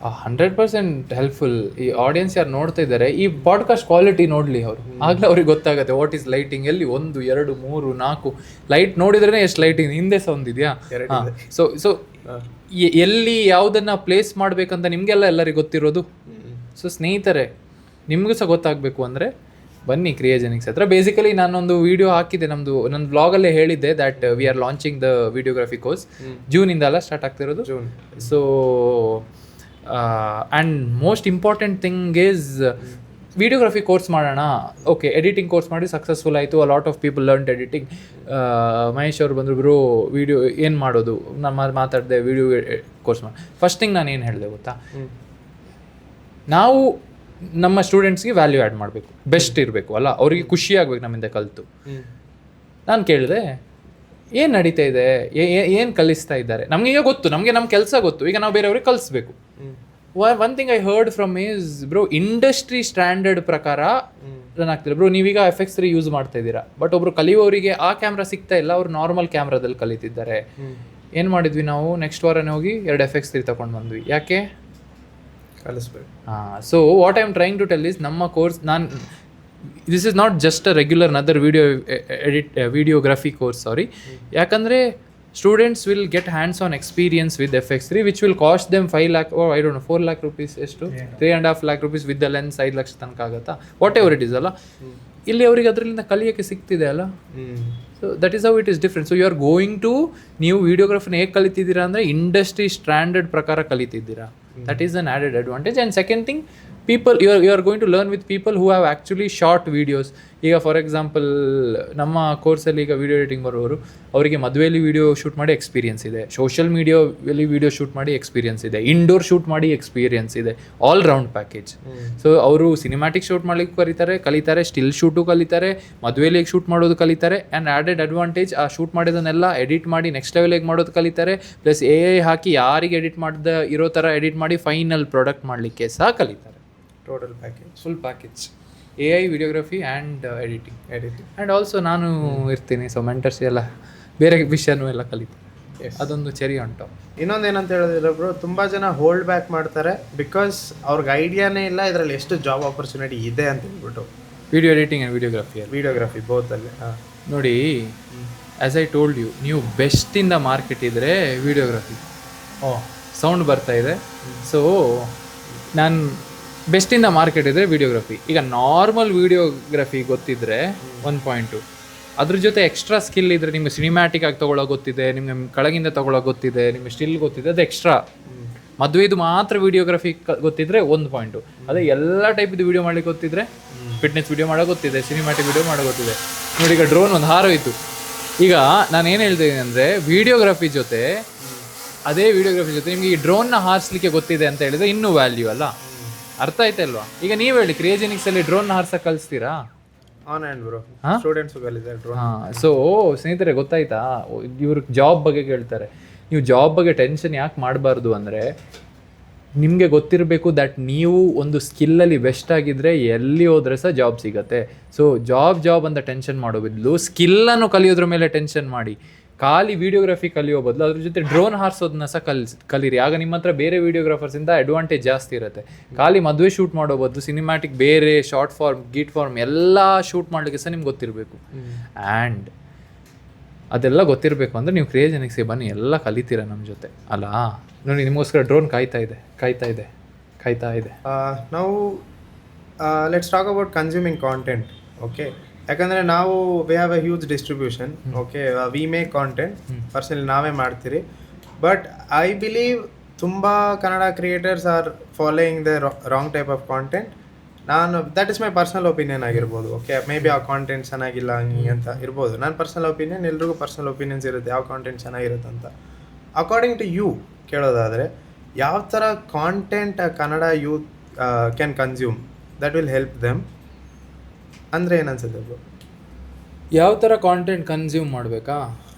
100% helpful. ಈ ಆಡಿಯನ್ಸ್ ಯಾರು ನೋಡ್ತಾ ಇದ್ದಾರೆ ಈ ಪಾಡ್ಕಾಸ್ಟ್ ಕ್ವಾಲಿಟಿ ನೋಡಲಿ ಅವರು, ಆಗಲೇ ಅವ್ರಿಗೆ ಗೊತ್ತಾಗುತ್ತೆ ವಾಟ್ ಈಸ್ ಲೈಟಿಂಗ್. ಎಲ್ಲಿ 1 2 3 4 ಲೈಟ್ ನೋಡಿದ್ರೇ ಎಷ್ಟು ಲೈಟಿಂಗ್, ಹಿಂದೆ ಸಹ ಒಂದಿದೆಯಾ. ಸೊ ಎಲ್ಲಿ ಯಾವುದನ್ನ ಪ್ಲೇಸ್ ಮಾಡ್ಬೇಕಂತ ನಿಮಗೆಲ್ಲ ಎಲ್ಲರಿಗೂ ಗೊತ್ತಿರೋದು. ಸೊ ಸ್ನೇಹಿತರೆ, ನಿಮಗೂ ಸಹ ಗೊತ್ತಾಗಬೇಕು ಅಂದರೆ ಬನ್ನಿ ಕ್ರಿಯೋಜೆನಿಕ್ಸ್ ಹತ್ರ. ಬೇಸಿಕಲಿ ನಾನೊಂದು ವಿಡಿಯೋ ಹಾಕಿದ್ದೆ, ನನ್ನ ಬ್ಲಾಗಲ್ಲೇ ಹೇಳಿದ್ದೆ that we are launching the videography course. ಜೂನಿಂದ ಅಲ್ಲ ಸ್ಟಾರ್ಟ್ ಆಗ್ತಿರೋದು. So and most important thing is videography course ಮಾಡೋಣ. ಓಕೆ, ಎಡಿಟಿಂಗ್ ಕೋರ್ಸ್ ಮಾಡಿ ಸಕ್ಸಸ್ಫುಲ್ ಆಯಿತು, a lot of people learn editing. Mahesh ಅವರು ಬಂದರು, ಬ್ರೋ ವಿಡಿಯೋ ಏನು ಮಾಡೋದು, ನಾನು ಮಾತಾಡಿದೆ ವಿಡಿಯೋ ಕೋರ್ಸ್ ಮಾಡಿ. ಫಸ್ಟ್ ಥಿಂಗ್ ನಾನು ಏನು ಹೇಳಿದೆ ಗೊತ್ತಾ, ನಾವು ನಮ್ಮ ಸ್ಟೂಡೆಂಟ್ಸ್ಗೆ ವ್ಯಾಲ್ಯೂ ಆ್ಯಡ್ ಮಾಡಬೇಕು, ಬೆಸ್ಟ್ ಇರಬೇಕು ಅಲ್ಲ, ಅವರಿಗೆ ಖುಷಿ ಆಗ್ಬೇಕು ನಮ್ಮಿಂದ ಕಲಿತು. ನಾನು ಕೇಳಿದೆ ಏನು ನಡೀತಾ ಇದೆ, ಏನು ಕಲಿಸ್ತಾ ಇದ್ದಾರೆ, ನಮಗೀಗ ಗೊತ್ತು, ನಮಗೆ ನಮ್ಮ ಕೆಲಸ ಗೊತ್ತು, ಈಗ ನಾವು ಬೇರೆಯವ್ರಿಗೆ ಕಲಿಸ್ಬೇಕು. One thing I heard from is, bro industry standard ಪ್ರಕಾರ ರನ್ ಆಗ್ತಿಲ್ಲ. ಬ್ರೋ ನೀವೀಗ FX3 ಯೂಸ್ ಮಾಡ್ತಾ ಇದ್ದೀರಾ, ಬಟ್ ಒಬ್ರು ಕಲಿಯೋರಿಗೆ ಆ ಕ್ಯಾಮ್ರಾ ಸಿಗ್ತಾ ಇಲ್ಲ, ಅವ್ರು ನಾರ್ಮಲ್ ಕ್ಯಾಮ್ರಾದಲ್ಲಿ ಕಲಿತಿದ್ದಾರೆ. ಏನು ಮಾಡಿದ್ವಿ ನಾವು, ನೆಕ್ಸ್ಟ್ ವಾರನೇ ಹೋಗಿ 2 FX3 ತಗೊಂಡು ಬಂದ್ವಿ. ಯಾಕೆ ಕಲಿಸ್ಬೇಕು. So what I am trying to tell is, ನಮ್ಮ course this is not just a regular other videography course, sorry. ಯಾಕಂದರೆ students will get hands on experience with FX3 which will cost them 5 lakh or I don't know 4 lakh rupees, ಎಷ್ಟು 3.5 lakh rupees with the lens 5 lakh ತನಕ ಆಗುತ್ತಾ, what ever it is ಅಲ್ಲ. ಇಲ್ಲಿ ಅವರಿಗೆ ಅದರಿಂದ ಕಲಿಯೋಕ್ಕೆ ಸಿಗ್ತಿದೆ ಅಲ್ಲ. So that is how it is different. So you are going to, ನೀವು ವಿಡಿಯೋಗ್ರಫಿನ ಹೇಗೆ ಕಲಿತಿದ್ದೀರಾ ಅಂದರೆ ಇಂಡಸ್ಟ್ರಿ ಸ್ಟ್ಯಾಂಡರ್ಡ್ ಪ್ರಕಾರ ಕಲಿತಿದ್ದೀರಾ. That is an added advantage. And second thing, people you are going to learn with people who have actually shot videos. ಈಗ for example ನಮ್ಮ ಕೋರ್ಸಲ್ಲಿ ಈಗ ವಿಡಿಯೋ ಎಡಿಟಿಂಗ್ ಬರೋರು, ಅವರಿಗೆ ಮದುವೆಯಲ್ಲಿ ವಿಡಿಯೋ ಶೂಟ್ ಮಾಡಿ ಎಕ್ಸ್ಪೀರಿಯನ್ಸ್ ಇದೆ, ಸೋಷಿಯಲ್ ಮೀಡಿಯಾದಲ್ಲಿ ವಿಡಿಯೋ ಶೂಟ್ ಮಾಡಿ ಎಕ್ಸ್ಪೀರಿಯನ್ಸ್ ಇದೆ, ಇಂಡೋರ್ ಶೂಟ್ ಮಾಡಿ ಎಕ್ಸ್ಪೀರಿಯನ್ಸ್ ಇದೆ, ಆಲ್ ರೌಂಡ್ ಪ್ಯಾಕೇಜ್. ಸೊ ಅವರು ಸಿನಿಮ್ಯಾಟಿಕ್ ಶೂಟ್ ಮಾಡ್ಲಿಕ್ಕೆ ಕಲಿತಾರೆ, ಸ್ಟಿಲ್ ಶೂಟು ಕಲಿತಾರೆ, ಮದುವೆಯಲ್ಲಿ ಶೂಟ್ ಮಾಡೋದು ಕಲಿತಾರೆ. ಆ್ಯಂಡ್ ಆ್ಯಡೆಡ್ ಅಡ್ವಾಂಟೇಜ್, ಆ ಶೂಟ್ ಮಾಡಿದನ್ನೆಲ್ಲ ಎಡಿಟ್ ಮಾಡಿ ನೆಕ್ಸ್ಟ್ ಲೆವೆಲಿಗೆ ಮಾಡೋದು ಕಲಿತಾರೆ. ಪ್ಲಸ್ AI ಹಾಕಿ ಯಾರಿಗೆ ಎಡಿಟ್ ಮಾಡಿದ ಇರೋ ಥರ ಎಡಿಟ್ ಮಾಡಿ ಫೈನಲ್ ಪ್ರಾಡಕ್ಟ್ ಮಾಡಲಿಕ್ಕೆ ಸಹ ಕಲಿತಾರೆ. Total package, full package, AI videography and editing. And also ನಾನು ಇರ್ತೀನಿ, ಸೊ ಮೆಂಟರ್ಸ್ ಎಲ್ಲ ಬೇರೆ ವಿಷಯನೂ ಎಲ್ಲ ಕಲಿತೀನಿ. ಅದೊಂದು ಚೆರಿ ಆನ್ ಟಾಪ್. ಇನ್ನೊಂದು ಏನಂತ ಹೇಳಿದ್ರೆ ಬ್ರೋ, ತುಂಬ ಜನ ಹೋಲ್ಡ್ ಬ್ಯಾಕ್ ಮಾಡ್ತಾರೆ ಬಿಕಾಸ್ ಅವ್ರಿಗೆ ಐಡಿಯಾನೇ ಇಲ್ಲ ಇದರಲ್ಲಿ ಎಷ್ಟು ಜಾಬ್ ಆಪರ್ಚುನಿಟಿ ಇದೆ ಅಂತ ಹೇಳ್ಬಿಟ್ಟು. ವಿಡಿಯೋ ಎಡಿಟಿಂಗ್ ಆ್ಯಂಡ್ ವಿಡಿಯೋಗ್ರಫಿ ಬೋತಲ್ಲಿ. ನೋಡಿ, ಆ್ಯಸ್ ಐ ಟೋಲ್ಡ್ ಯು, ನೀವು ಬೆಸ್ಟಿಂದ ಮಾರ್ಕೆಟ್ ಇದ್ದರೆ ವಿಡಿಯೋಗ್ರಫಿ. ಸೌಂಡ್ ಬರ್ತಾ ಇದೆ. ಸೊ ನಾನು ಬೆಸ್ಟಿಂದ ಮಾರ್ಕೆಟ್ ಇದ್ದರೆ ವಿಡಿಯೋಗ್ರಫಿ. ಈಗ ನಾರ್ಮಲ್ ವಿಡಿಯೋಗ್ರಫಿ ಗೊತ್ತಿದ್ದರೆ 1.2, ಅದ್ರ ಜೊತೆ ಎಕ್ಸ್ಟ್ರಾ ಸ್ಕಿಲ್ ಇದ್ದರೆ, ನಿಮ್ಗೆ ಸಿನಿಮ್ಯಾಟಿಕ್ ಆಗಿ ತೊಗೊಳ್ಳೋ ಗೊತ್ತಿದೆ, ನಿಮ್ಗೆ ಕೆಳಗಿಂದ ತೊಗೊಳ್ಳೋ ಗೊತ್ತಿದೆ, ನಿಮ್ಗೆ ಸ್ಟಿಲ್ ಗೊತ್ತಿದೆ, ಅದು ಎಕ್ಸ್ಟ್ರಾ. ಮದುವೆದು ಮಾತ್ರ ವಿಡಿಯೋಗ್ರಫಿ ಗೊತ್ತಿದ್ರೆ 1.2. ಅದೇ ಎಲ್ಲ ಟೈಪಿದು ವಿಡಿಯೋ ಮಾಡಲಿಕ್ಕೆ ಗೊತ್ತಿದ್ರೆ, ಫಿಟ್ನೆಸ್ ವಿಡಿಯೋ ಮಾಡೋ ಗೊತ್ತಿದೆ, ಸಿನಿಮ್ಯಾಟಿಕ್ ವಿಡಿಯೋ ಮಾಡೋ ಗೊತ್ತಿದೆ. ನೋಡಿ, ಈಗ ಡ್ರೋನ್ ಒಂದು ಹಾರೋಯ್ತು. ಈಗ ನಾನು ಏನು ಹೇಳ್ತೀನಿ ಅಂದರೆ, ಅದೇ ವಿಡಿಯೋಗ್ರಫಿ ಜೊತೆ ನಿಮಗೆ ಈ ಡ್ರೋನ್ನ ಹಾರಿಸ್ಲಿಕ್ಕೆ ಗೊತ್ತಿದೆ ಅಂತ ಹೇಳಿದ್ರೆ ಇನ್ನೂ ವ್ಯಾಲ್ಯೂ ಅಲ್ಲ. ಅರ್ಥ ಆಯ್ತಾ ಇಲ್ವಾ? ಈಗ ನೀವು ಹೇಳಿ, ಕ್ರಿಯೋಜೆನಿಕ್ಸಲ್ಲಿ ಡ್ರೋನ್ ಹಾರ್ಸಕ್ಕೆ ಕಲಿಸ್ತೀರಾ? ಆನ್ ಹ್ಯಾಂಡ್ ಬ್ರೋ, ಸ್ಟೂಡೆಂಟ್ಸು ಕಲಿತಾರೆ ಡ್ರೋನ್. ಸೊ ಸ್ನೇಹಿತರೆ, ಗೊತ್ತಾಯ್ತಾ, ಇವ್ರ ಜಾಬ್ ಬಗ್ಗೆ ಕೇಳ್ತಾರೆ. ನೀವು ಜಾಬ್ ಬಗ್ಗೆ ಟೆನ್ಷನ್ ಯಾಕೆ ಮಾಡಬಾರ್ದು ಅಂದರೆ, ನಿಮಗೆ ಗೊತ್ತಿರಬೇಕು ದಟ್ ನೀವು ಒಂದು ಸ್ಕಿಲ್ಲಲ್ಲಿ ಬೆಸ್ಟ್ ಆಗಿದ್ದರೆ ಎಲ್ಲಿ ಹೋದರೆ ಸಹ ಜಾಬ್ ಸಿಗುತ್ತೆ. ಸೊ ಜಾಬ್ ಅಂತ ಟೆನ್ಷನ್ ಮಾಡೋ ಬದಲು ಸ್ಕಿಲ್ಲನ್ನು ಕಲಿಯೋದ್ರ ಮೇಲೆ ಟೆನ್ಷನ್ ಮಾಡಿ. ಖಾಲಿ ವಿಡಿಯೋಗ್ರಫಿ ಕಲಿಯೋ ಬದಲು ಅದ್ರ ಜೊತೆ ಡ್ರೋನ್ ಹಾರಿಸೋದನ್ನ ಸಹ ಕಲೀರಿ. ಆಗ ನಿಮ್ಮ ಹತ್ರ ಬೇರೆ ವಿಡಿಯೋಗ್ರಾಫರ್ಸಿಂದ ಅಡ್ವಾಂಟೇಜ್ ಜಾಸ್ತಿ ಇರುತ್ತೆ. ಖಾಲಿ ಮದುವೆ ಶೂಟ್ ಮಾಡೋ ಬದಲು ಸಿನಿಮ್ಯಾಟಿಕ್, ಬೇರೆ ಶಾರ್ಟ್ ಫಾರ್ಮ್, ಗೀಟ್ ಫಾರ್ಮ್ ಎಲ್ಲ ಶೂಟ್ ಮಾಡಲಿಕ್ಕೆ ಸಹ ನಿಮ್ಗೆ ಗೊತ್ತಿರಬೇಕು. ಆ್ಯಂಡ್ ಅದೆಲ್ಲ ಗೊತ್ತಿರಬೇಕು ಅಂದರೆ ನೀವು ಕ್ರಿಯೋಜೆನಿಕ್ಸ್ಗೆ ಬನ್ನಿ, ಎಲ್ಲ ಕಲಿತೀರ ನಮ್ಮ ಜೊತೆ ಅಲ್ಲ. ನೋಡಿ, ನಿಮಗೋಸ್ಕರ ಡ್ರೋನ್ ಕಾಯ್ತಾ ಇದೆ. ನಾವು let's talk about consuming content. Okay, ಯಾಕಂದರೆ ನಾವು we have A huge distribution. Okay, we make content personally ನಾವೇ ಮಾಡ್ತೀರಿ. ಬಟ್ ಐ ಬಿಲೀವ್ ತುಂಬ Kannada creators are following the wrong type of content. That is my personal opinion ಆಗಿರ್ಬೋದು. Okay, may be ಆ content ಚೆನ್ನಾಗಿಲ್ಲ ಹಂಗೆ ಅಂತ ಇರ್ಬೋದು. ನನ್ನ ಪರ್ಸನಲ್ ಒಪಿನಿಯನ್, ಎಲ್ರಿಗೂ ಪರ್ಸನಲ್ ಒಪಿನಿಯನ್ಸ್ ಇರುತ್ತೆ ಯಾವ ಕಾಂಟೆಂಟ್ ಚೆನ್ನಾಗಿರುತ್ತೆ ಅಂತ. ಅಕಾರ್ಡಿಂಗ್ ಟು ಯು ಕೇಳೋದಾದರೆ, ಯಾವ ಥರ content Kannada youth can consume that will help them ಅಂದರೆ ಏನನ್ಸುತ್ತೆ ಬ್ರೋ? ಯಾವ ಥರ ಕಾಂಟೆಂಟ್ ಕನ್ಸ್ಯೂಮ್ ಮಾಡಬೇಕಾ?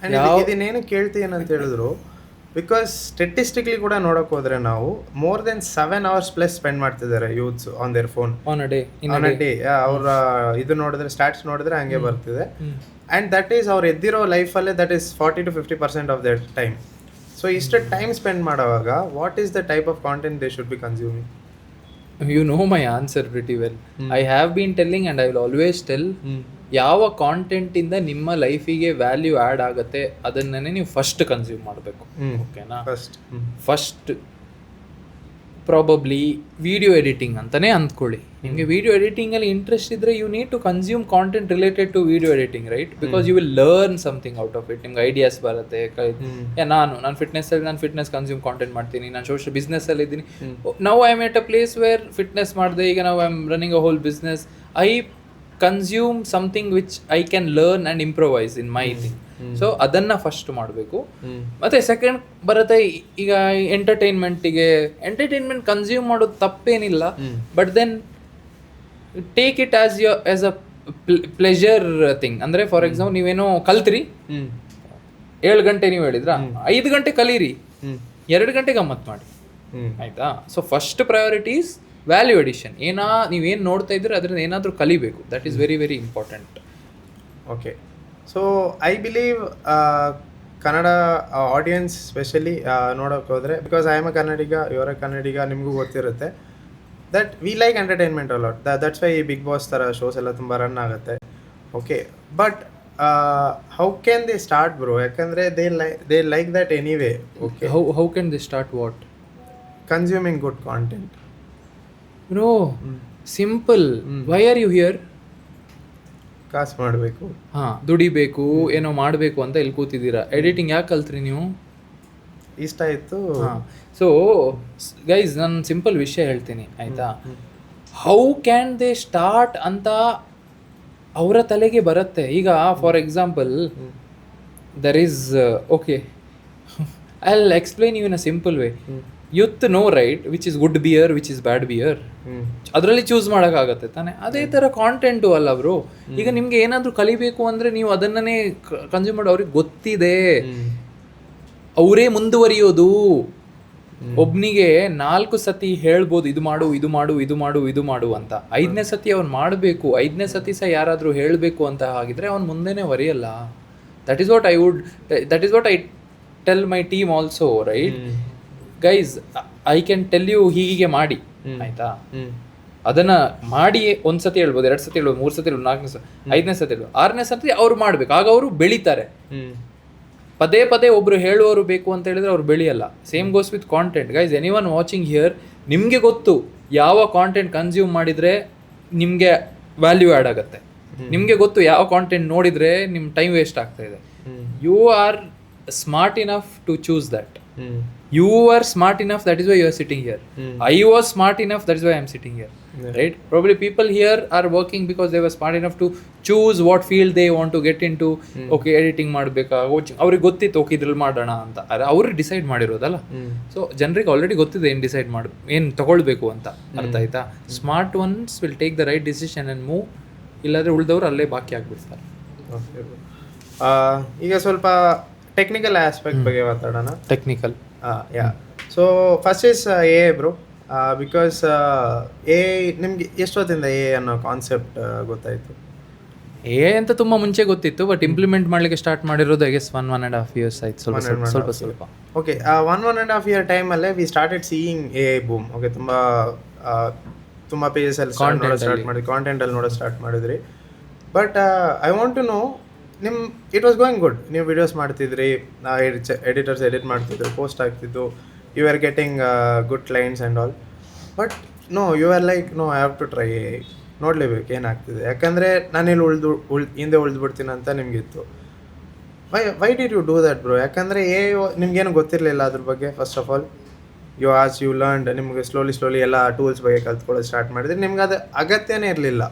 ಇದನ್ನೇನು ಕೇಳ್ತೀನಿ ಅಂತ ಹೇಳಿದ್ರು, ಬಿಕಾಸ್ ಸ್ಟೆಟಿಸ್ಟಿಕ್ಲಿ ಕೂಡ ನೋಡೋಕೆ ಹೋದರೆ ನಾವು more than 7 hours plus spend ಮಾಡ್ತಿದ್ದಾರೆ youths on their phone on a day. ಅವರ ಇದು ನೋಡಿದ್ರೆ, ಸ್ಟಾಟ್ಸ್ ನೋಡಿದ್ರೆ ಹಂಗೆ ಬರ್ತಿದೆ. ಆ್ಯಂಡ್ ದಟ್ ಈಸ್ ಅವ್ರು ಎದ್ದಿರೋ ಲೈಫಲ್ಲೇ that is 40 to 50% of their time. So ಇಷ್ಟು ಟೈಮ್ ಸ್ಪೆಂಡ್ ಮಾಡೋವಾಗ what is the type of content they should be consuming? You know my answer pretty well. I have been telling and I will always tell, ಯಾವ ಕಾಂಟೆಂಟಿಂದ ನಿಮ್ಮ ಲೈಫಿಗೆ value add ಆಗುತ್ತೆ ಅದನ್ನೇ ನೀವು first consume ಮಾಡಬೇಕು. ಓಕೆನಾ? First probably video editing ಅಂತಲೇ ಅಂದ್ಕೊಳ್ಳಿ. ನಿಮಗೆ ವಿಡಿಯೋ ಎಡಿಟಿಂಗಲ್ಲಿ ಇಂಟ್ರೆಸ್ಟ್ ಇದ್ದರೆ you need to consume content related to video editing, right? Because you will learn something out of it. ನಿಮ್ಗೆ ಐಡಿಯಾಸ್ ಬರುತ್ತೆ. ನಾನು ಫಿಟ್ನೆಸ್ ಕನ್ಸ್ಯೂಮ್ ಕಾಂಟೆಂಟ್ ಮಾಡ್ತೀನಿ, ನಾನು ಸೋಷಿಯಲ್ ಬಿಸ್ನೆಸ್ಸಲ್ಲಿ ಇದ್ದೀನಿ. Now I am at a place where fitness ಮಾಡಿದೆ, ಈಗ ನಾವು I am running a whole business. I consume something which I can learn and improvise in my thing. So ಅದನ್ನು first ಮಾಡಬೇಕು. ಮತ್ತು ಸೆಕೆಂಡ್ ಬರುತ್ತೆ ಈಗ ಎಂಟರ್ಟೈನ್ಮೆಂಟ್ ಕನ್ಸ್ಯೂಮ್ ಮಾಡೋದು ತಪ್ಪೇನಿಲ್ಲ, but then take it as a pleasure thing. ಅಂದರೆ for example ನೀವೇನೋ ಕಲ್ತ್ರಿ, 7 ಗಂಟೆ ನೀವು ಹೇಳಿದ್ರಾ, 5 ಗಂಟೆ ಕಲೀರಿ, 2 ಗಂಟೆ ಗಮ್ಮತ್ತು ಮಾಡಿ, ಆಯಿತಾ? So first priorities value addition. ನೀವೇನು ನೋಡ್ತಾ ಇದ್ರೆ ಅದರಿಂದ ಏನಾದರೂ ಕಲಿಬೇಕು. That is very very important. Okay, so I believe Kannada audience specially ನೋಡೋಕೆ ಹೋದರೆ, because I am a Kannadiga, ಇವರ ಕನ್ನಡಿಗ, ನಿಮಗೂ ಗೊತ್ತಿರುತ್ತೆ that we like entertainment a lot. That's why ಈ ಬಿಗ್ ಬಾಸ್ ಥರ ಶೋಸ್ ಎಲ್ಲ ತುಂಬ ರನ್ ಆಗುತ್ತೆ. Okay, but how can they start bro? ಯಾಕಂದರೆ they like that anyway. Okay, how can they start what? Consuming good content. Bro simple. Why are you here? ಕಾಸು ಮಾಡಬೇಕು, ದುಡಿಬೇಕು, ಏನೋ ಮಾಡಬೇಕು ಅಂತ ಇಲ್ಲಿ ಕೂತಿದ್ದೀರಾ. ಎಡಿಟಿಂಗ್ ಯಾಕೆ ಕಲ್ತ್ರಿ ನೀವು? ಇಷ್ಟ ಆಯಿತು. ಸೊ ಗೈಸ್, ನಾನು ಸಿಂಪಲ್ ವಿಷಯ ಹೇಳ್ತೀನಿ, ಆಯಿತಾ? ಹೌ ಕ್ಯಾನ್ ದೇ ಸ್ಟಾರ್ಟ್ ಅಂತ ಅವರ ತಲೆಗೆ ಬರುತ್ತೆ. ಈಗ for example there is okay, I will explain you in a simple way. You know right which is good beer, which is bad beer. ಅದರಲ್ಲಿ ಚೂಸ್ ಮಾಡೋಕ್ಕಾಗತ್ತೆ ತಾನೆ? ಅದೇ ಥರ ಕಾಂಟೆಂಟು ಅಲ್ಲ ಬ್ರೋ. ಈಗ ನಿಮ್ಗೆ ಏನಾದರೂ ಕಲಿಬೇಕು ಅಂದರೆ ನೀವು ಅದನ್ನೇ ಕನ್ಸ್ಯೂಮ್ ಮಾಡಿ. ಅವ್ರಿಗೆ ಗೊತ್ತಿದೆ, ಅವರೇ ಮುಂದುವರಿಯೋದು. ಒಬ್ನಿಗೆ 4 ಸತಿ ಹೇಳ್ಬೋದು ಇದು ಮಾಡು, ಇದು ಮಾಡು, ಇದು ಮಾಡು, ಇದು ಮಾಡು ಅಂತ. 5ನೇ ಸತಿ ಅವ್ನು ಮಾಡಬೇಕು. 5ನೇ ಸತಿ ಸಹ ಯಾರಾದರೂ ಹೇಳಬೇಕು ಅಂತ ಆಗಿದ್ರೆ ಅವ್ನು ಮುಂದೆನೇ ವರಿಯಲ್ಲ. That is what I tell my team also, right guys? I can tell you ಹೀಗೆ ಮಾಡಿ, ಆಯ್ತಾ? ಅದನ್ನ ಮಾಡಿ 1 ಸತಿ ಹೇಳ್ಬೋದು, 2 ಸತಿ ಹೇಳ್ಬೋದು, 3 ಸತಿ ಹೇಳ್ಬೋದು, 4ನೇ ಸತಿ, 5ನೇ ಸತಿ ಹೇಳ್ಬೋದು, 6ನೇ ಸತಿ ಅವ್ರು ಮಾಡ್ಬೇಕು. ಆಗ ಅವರು ಬೆಳಿತಾರೆ. ಪದೇ ಪದೇ ಒಬ್ರು ಹೇಳುವವರು ಬೇಕು ಅಂತ ಹೇಳಿದ್ರೆ ಅವ್ರು ಬೆಳೆಯಲ್ಲ. Same goes with content. Guys, anyone watching here, ನಿಮಗೆ ಗೊತ್ತು ಯಾವ ಕಾಂಟೆಂಟ್ ಕನ್ಸ್ಯೂಮ್ ಮಾಡಿದರೆ ನಿಮಗೆ ವ್ಯಾಲ್ಯೂ ಆ್ಯಡ್ ಆಗುತ್ತೆ. ನಿಮಗೆ ಗೊತ್ತು ಯಾವ ಕಾಂಟೆಂಟ್ ನೋಡಿದರೆ ನಿಮ್ಮ ಟೈಮ್ ವೇಸ್ಟ್ ಆಗ್ತಾ ಇದೆ. You are smart enough to choose that. You are smart enough, that is why you are sitting here. I was smart enough, that is why I am sitting here. Right? Probably people here are working because they were smart enough to choose what field they want to get into. Okay, editing ಮಾಡಬೇಕಾ, coaching, ಅವ್ರಿಗೆ ಗೊತ್ತಿತ್ತು okay ಇದ್ರಲ್ಲಿ ಮಾಡೋಣ ಅಂತ. ಅವ್ರು decide ಮಾಡಿರೋದಲ್ಲ. So ಜನರಿಗೆ already ಗೊತ್ತಿದೆ ಏನು ತಗೊಳ್ಬೇಕು ಅಂತ. ಅರ್ಥ ಆಯ್ತಾ? Smart once will take the right decision and move. ಇಲ್ಲಾಂದರೆ ಉಳಿದವರು ಅಲ್ಲೇ ಬಾಕಿ ಆಗಿಬಿಡ್ತಾರೆ. ಈಗ ಸ್ವಲ್ಪ ಟೆಕ್ನಿಕಲ್ ಆಸ್ಪೆಕ್ಟ್ ಬಗ್ಗೆ ಮಾತಾಡೋಣ. Technical, so first is A bro. Because A ನಿಮ್ಗೆ ಎಷ್ಟೊತ್ತಿಂದ ಎ ಅನ್ನೋ ಕಾನ್ಸೆಪ್ಟ್ ಗೊತ್ತಾಯಿತು? ಎ ಅಂತ ತುಂಬ ಮುಂಚೆ ಗೊತ್ತಿತ್ತು, ಬಟ್ ಇಂಪ್ಲಿಮೆಂಟ್ ಮಾಡಲಿಕ್ಕೆ ಸ್ಟಾರ್ಟ್ ಮಾಡಿರೋದು ಐ ಗೆಸ್ 1.5 years ಆಯ್ತು. ಸ್ವಲ್ಪ ಓಕೆ, 1.5 year ಟೈಮಲ್ಲೇ we started seeing a boom. Okay, ತುಂಬ ಪೇಜಸಲ್ಲಿ ಸ್ಟಾರ್ಟ್ ಮಾಡಿ ಕಾಂಟೆಂಟಲ್ಲಿ ನೋಡೋ ಸ್ಟಾರ್ಟ್ ಮಾಡಿದ್ರಿ. But I want to know, it was going good. ನೀವು ವಿಡಿಯೋಸ್ ಮಾಡ್ತಿದ್ರಿ, ಎಡಿಟರ್ಸ್ ಎಡಿಟ್ ಮಾಡ್ತಿದ್ರು, ಪೋಸ್ಟ್ ಆಗ್ತಿದ್ದು, you are getting good clients and all. But no, you are like no, I have to try, ನೋಡಲೇಬೇಕು ಏನಾಗ್ತಿದೆ. ಯಾಕಂದರೆ ನಾನಿಲ್ಲಿ ಹಿಂದೆ ಉಳಿದ್ಬಿಡ್ತೀನಿ ಅಂತ ನಿಮಗಿತ್ತು. Why did you do that bro? ಯಾಕಂದರೆ ನಿಮ್ಗೇನು ಗೊತ್ತಿರಲಿಲ್ಲ ಅದ್ರ ಬಗ್ಗೆ. First of all you learned, ನಿಮಗೆ ಸ್ಲೋಲಿ ಎಲ್ಲ ಟೂಲ್ಸ್ ಬಗ್ಗೆ ಕಲ್ತ್ಕೊಳ್ಳೋದು ಸ್ಟಾರ್ಟ್ ಮಾಡಿದ್ರೆ ನಿಮ್ಗೆ ಅದು ಅಗತ್ಯನೇ ಇರಲಿಲ್ಲ.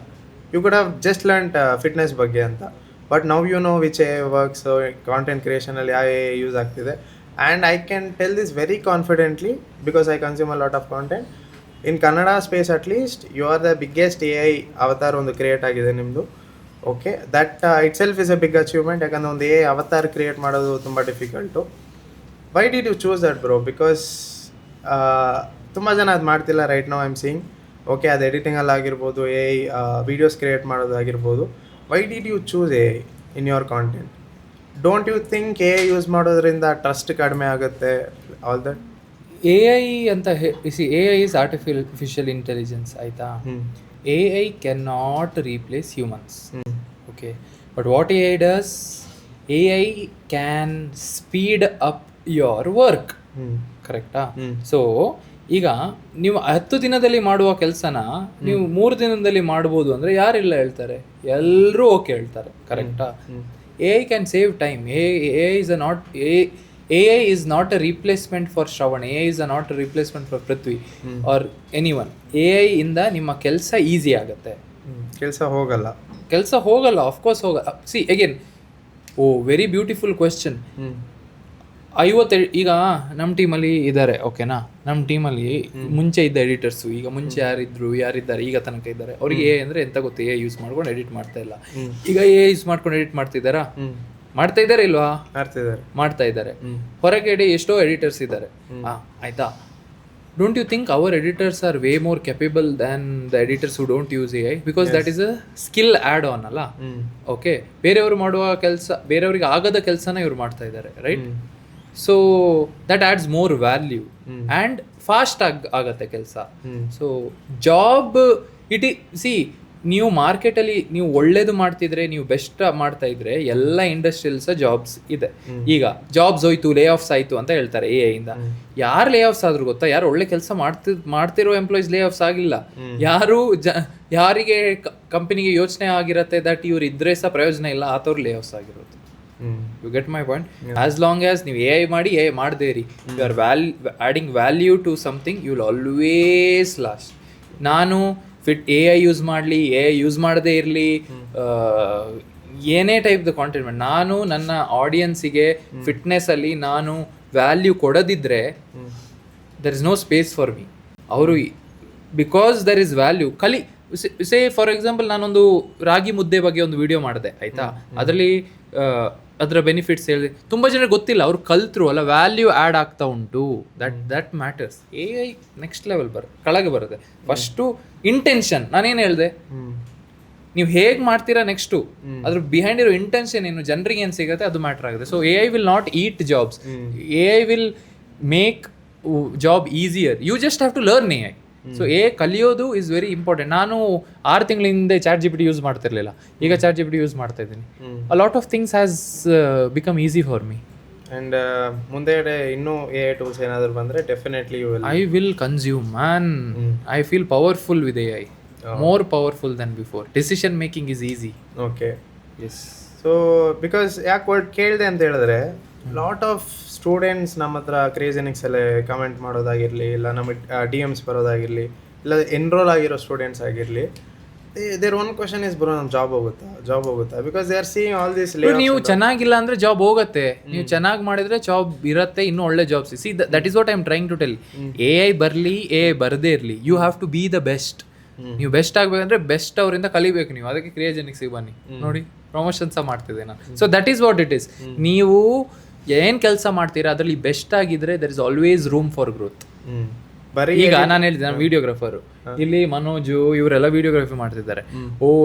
You could have just learned fitness ಬಗ್ಗೆ ಅಂತ. But now you know which a works, content ಕ್ರಿಯೇಷನಲ್ಲಿ ಯಾವ ಯೂಸ್ ಆಗ್ತಿದೆ. And I can tell this very confidently because I consume a lot of content in Kannada space. At least you are the biggest AI avatar ಒಂದು create ಆಗಿದೆ ನಿಮ್ಮದು. Okay, that itself is a big achievement. ಯಾಕಂದರೆ ಒಂದು AI avatar create ಮಾಡೋದು ತುಂಬ difficult. Why did you choose that bro? Because ತುಂಬ ಜನ ಅದು ಮಾಡ್ತಿಲ್ಲ right now I am seeing. Okay, ಅದು ಎಡಿಟಿಂಗಲ್ಲಿ ಆಗಿರ್ಬೋದು, AI ವೀಡಿಯೋಸ್ ಕ್ರಿಯೇಟ್ ಮಾಡೋದಾಗಿರ್ಬೋದು. Why did you choose AI in your content? Don't you think A use ಮಾಡೋದ್ರಿಂದ ಟ್ರಸ್ಟ್ ಕಡಿಮೆ ಆಗುತ್ತೆ ಆಲ್ ದಟ್? ಎ ಐ ಅಂತ A I is artificial intelligence ಆಯಿತಾ. A I can not replace humans. Okay, but what A I does, A I can speed up your work. ಕರೆಕ್ಟಾ? So ಈಗ ನೀವು 10 ದಿನದಲ್ಲಿ ಮಾಡುವ ಕೆಲಸನ ನೀವು 3 ದಿನದಲ್ಲಿ ಮಾಡ್ಬೋದು ಅಂದರೆ ಯಾರೆಲ್ಲ ಹೇಳ್ತಾರೆ? ಎಲ್ಲರೂ ಓಕೆ ಹೇಳ್ತಾರೆ. ಕರೆಕ್ಟಾ? A I can save time. A I is not a replacement for Shravan. AI is not a replacement for Prithvi or anyone. AI ಇಂದ ನಿಮ್ಮ ಕೆಲಸ ಈಸಿ ಆಗುತ್ತೆ. ಕೆಲಸ ಹೋಗಲ್ಲ, ಆಫ್ ಕೋರ್ಸ್ ಹೋಗಲ್ಲ. See again, very beautiful question. 50 ಈಗ ನಮ್ಮ ಟೀಮಲ್ಲಿ ಇದ್ದಾರೆ, ಓಕೆನಾ? ನಮ್ಮ ಟೀಮಲ್ಲಿ ಮುಂಚೆ ಇದ್ದ ಎಡಿಟರ್ಸು, ಈಗ ಮುಂಚೆ ಯಾರಿದ್ದಾರೆ ಈಗ ತನಕ ಇದ್ದಾರೆ, ಅವ್ರಿಗೆ ಎ ಅಂದರೆ ಎಂತ ಗೊತ್ತು? ಎ ಯೂಸ್ ಮಾಡ್ಕೊಂಡು ಎಡಿಟ್ ಮಾಡ್ತಾ ಇಲ್ಲ. ಈಗ ಎ ಯೂಸ್ ಮಾಡ್ಕೊಂಡು ಎಡಿಟ್ ಮಾಡ್ತಿದ್ದಾರಾ? ಮಾಡ್ತಾ ಇದ್ದಾರೆ ಇಲ್ವಾ? ಮಾಡ್ತಾ ಇದ್ದಾರೆ. ಹೊರಗಡೆ ಎಷ್ಟೋ ಎಡಿಟರ್ಸ್ ಇದ್ದಾರೆ. ಆಯ್ತಾ? Don't you think our editors are way more capable than the editors who don't use A I? Because that is a skill add on ಅಲ್ಲ. ಓಕೆ, ಬೇರೆಯವರು ಮಾಡುವ ಕೆಲಸ, ಬೇರೆಯವ್ರಿಗೆ ಆಗದ ಕೆಲಸನ ಇವ್ರು ಮಾಡ್ತಾ ಇದ್ದಾರೆ, right? So that adds more value and fast ಆಗತ್ತೆ ಕೆಲಸ. ಸೊ ಜಾಬ್ ಸಿ, ನೀವು ಮಾರ್ಕೆಟಲ್ಲಿ ನೀವು ಒಳ್ಳೇದು ಮಾಡ್ತಿದ್ರೆ, ನೀವು ಬೆಸ್ಟ್ ಮಾಡ್ತಾ ಇದ್ರೆ, ಎಲ್ಲ ಇಂಡಸ್ಟ್ರಿಯಲ್ಸ್ ಜಾಬ್ಸ್ ಇದೆ. ಈಗ ಜಾಬ್ಸ್ ಹೋಯ್ತು, ಲೇ ಆಫ್ಸ್ ಆಯಿತು ಅಂತ ಹೇಳ್ತಾರೆ ಎ ಐ ಇಂದ. ಯಾರು ಲೇ ಆಫ್ಸ್ ಆದ್ರು ಗೊತ್ತಾ? ಯಾರು ಒಳ್ಳೆ ಕೆಲಸ ಮಾಡ್ತಿರೋ ಎಂಪ್ಲಾಯೀಸ್ ಲೇ ಆಫ್ಸ್ ಆಗಿಲ್ಲ. ಯಾರಿಗೆ ಕಂಪನಿಗೆ ಯೋಚನೆ ಆಗಿರತ್ತೆ ದಟ್ ಇವ್ರು ಇದ್ರೆ ಸಹ ಪ್ರಯೋಜನ ಇಲ್ಲ, ಆತವ್ರು ಲೇ ಆಫ್ಸ್ ಆಗಿರುತ್ತೆ. You get my point? As long as ನೀವು ಎ ಐ ಮಾಡಿ, ಎ ಐ ಮಾಡದೇ ಇರಿ, you are adding value to something, you will always last. ನಾನು ಎ ಐ ಯೂಸ್ ಮಾಡಲಿ, ಎ ಐ ಯೂಸ್ ಮಾಡದೇ ಇರಲಿ, ಏನೇ ಟೈಪ್ದು ಕಾಂಟೆಂಟ್ ಮಾಡಿ, ನಾನು ನನ್ನ ಆಡಿಯನ್ಸಿಗೆ ಫಿಟ್ನೆಸ್ಸಲ್ಲಿ ನಾನು ವ್ಯಾಲ್ಯೂ ಕೊಡದಿದ್ದರೆ there is no space for me. ಅವರು because there is value say for example, ನಾನೊಂದು ರಾಗಿ ಮುದ್ದೆ ಬಗ್ಗೆ ಒಂದು ವಿಡಿಯೋ ಮಾಡಿದೆ, ಆಯಿತಾ? ಅದರಲ್ಲಿ ಅದರ ಬೆನಿಫಿಟ್ಸ್ ಹೇಳಿದೆ, ತುಂಬ ಜನರಿಗೆ ಗೊತ್ತಿಲ್ಲ, ಅವ್ರು ಕಲ್ತರು ಅಲ್ಲ, ವ್ಯಾಲ್ಯೂ ಆ್ಯಡ್ ಆಗ್ತಾ ಉಂಟು. That matters. A I next level ಕೆಳಗೆ ಬರುತ್ತೆ. First intention. ನಾನೇನು ಹೇಳಿದೆ? ನೀವು ಹೇಗೆ ಮಾಡ್ತೀರಾ, ನೆಕ್ಸ್ಟು ಅದ್ರ ಬಿಹೈಂಡ್ ಇರೋ ಇಂಟೆನ್ಷನ್ ಏನು, ಜನರಿಗೆ ಏನು ಸಿಗುತ್ತೆ ಅದು ಮ್ಯಾಟರ್ ಆಗುತ್ತೆ. So A I will not eat jobs. A I will make job easier. You just have to learn A I. So ಕಲಿಯೋದು ಇಸ್ ವೆರಿ ಇಂಪಾರ್ಟೆಂಟ್. ನಾನು 6 ತಿಂಗಳ ಹಿಂದೆ chat G P T use ಮಾಡ್ತಿರ್ಲಿಲ್ಲ, ಈಗ chat G P T use ಮಾಡ್ತಾ ಇದ್ದೀನಿ. A lot of things has become easy for me. And ಮುಂದೆ ಇನ್ನೂ ಎ ಐ ಟೂಲ್ಸ್ ಏನಾದರೂ ಬಂದರೆ definitely I will consume man. I feel powerful with A I, more powerful then before. Decision making is easy. Okay, yes. So because ಯಾಕೆ word ಕೇಳಿದೆ ಅಂತ ಹೇಳಿದ್ರೆ, lot of students ನಮ್ಮ ಹತ್ರ ಕ್ರೇಜೆನಿಕ್ಸ್ ಎಲ್ಲ ಕಮೆಂಟ್ ಮಾಡೋದಾಗಿರಲಿ, ಇಲ್ಲ ನಮಗೆ ಡಿ ಎಮ್ಸ್ ಬರೋದಾಗಿರಲಿ, ಇಲ್ಲ ಎನ್ರೋಲ್ ಆಗಿರೋ ಸ್ಟೂಡೆಂಟ್ಸ್ ಆಗಿರಲಿ, there one question is bro, ನಮ್ಮ ಜಾಬ್ ಹೋಗುತ್ತಾ because they are seeing all this. ನೀವು ಚೆನ್ನಾಗಿಲ್ಲ ಅಂದ್ರೆ ಜಾಬ್ ಹೋಗುತ್ತೆ, ನೀವು ಚೆನ್ನಾಗಿ ಮಾಡಿದ್ರೆ ಜಾಬ್ ಇರುತ್ತೆ, ಇನ್ನೂ ಒಳ್ಳೆ jobs. See that is what I am trying to tell. A I ಬರಲಿ, ಎ ಐ ಬರದೇ ಇರಲಿ, you have to be the best. ನೀವು ಬೆಸ್ಟ್ ಆಗಬೇಕಂದ್ರೆ ಬೆಸ್ಟ್ ಅವರಿಂದ ಕಲಿಬೇಕು ನೀವು. ಅದಕ್ಕೆ ಕ್ರಿಯೋಜೆನಿಕ್ಸಿಗೆ ಬನ್ನಿ, ನೋಡಿ ಪ್ರಮೋಷನ್ಸ್ ಮಾಡ್ತಿದ್ದೆ ನಾನು. So that is what it is. ನೀವು ಏನು ಕೆಲಸ ಮಾಡ್ತೀರಾ ಅದರಲ್ಲಿ ಬೆಸ್ಟ್ ಆಗಿದ್ರೆ there is always room for growth. ಈಗ ನಾನು ಹೇಳಿದೆ, ನಾನು ವಿಡಿಯೋಗ್ರಾಫರು, ಇಲ್ಲಿ ಮನೋಜು ಇವರೆಲ್ಲ ವಿಡಿಯೋಗ್ರಫಿ ಮಾಡ್ತಿದ್ದಾರೆ.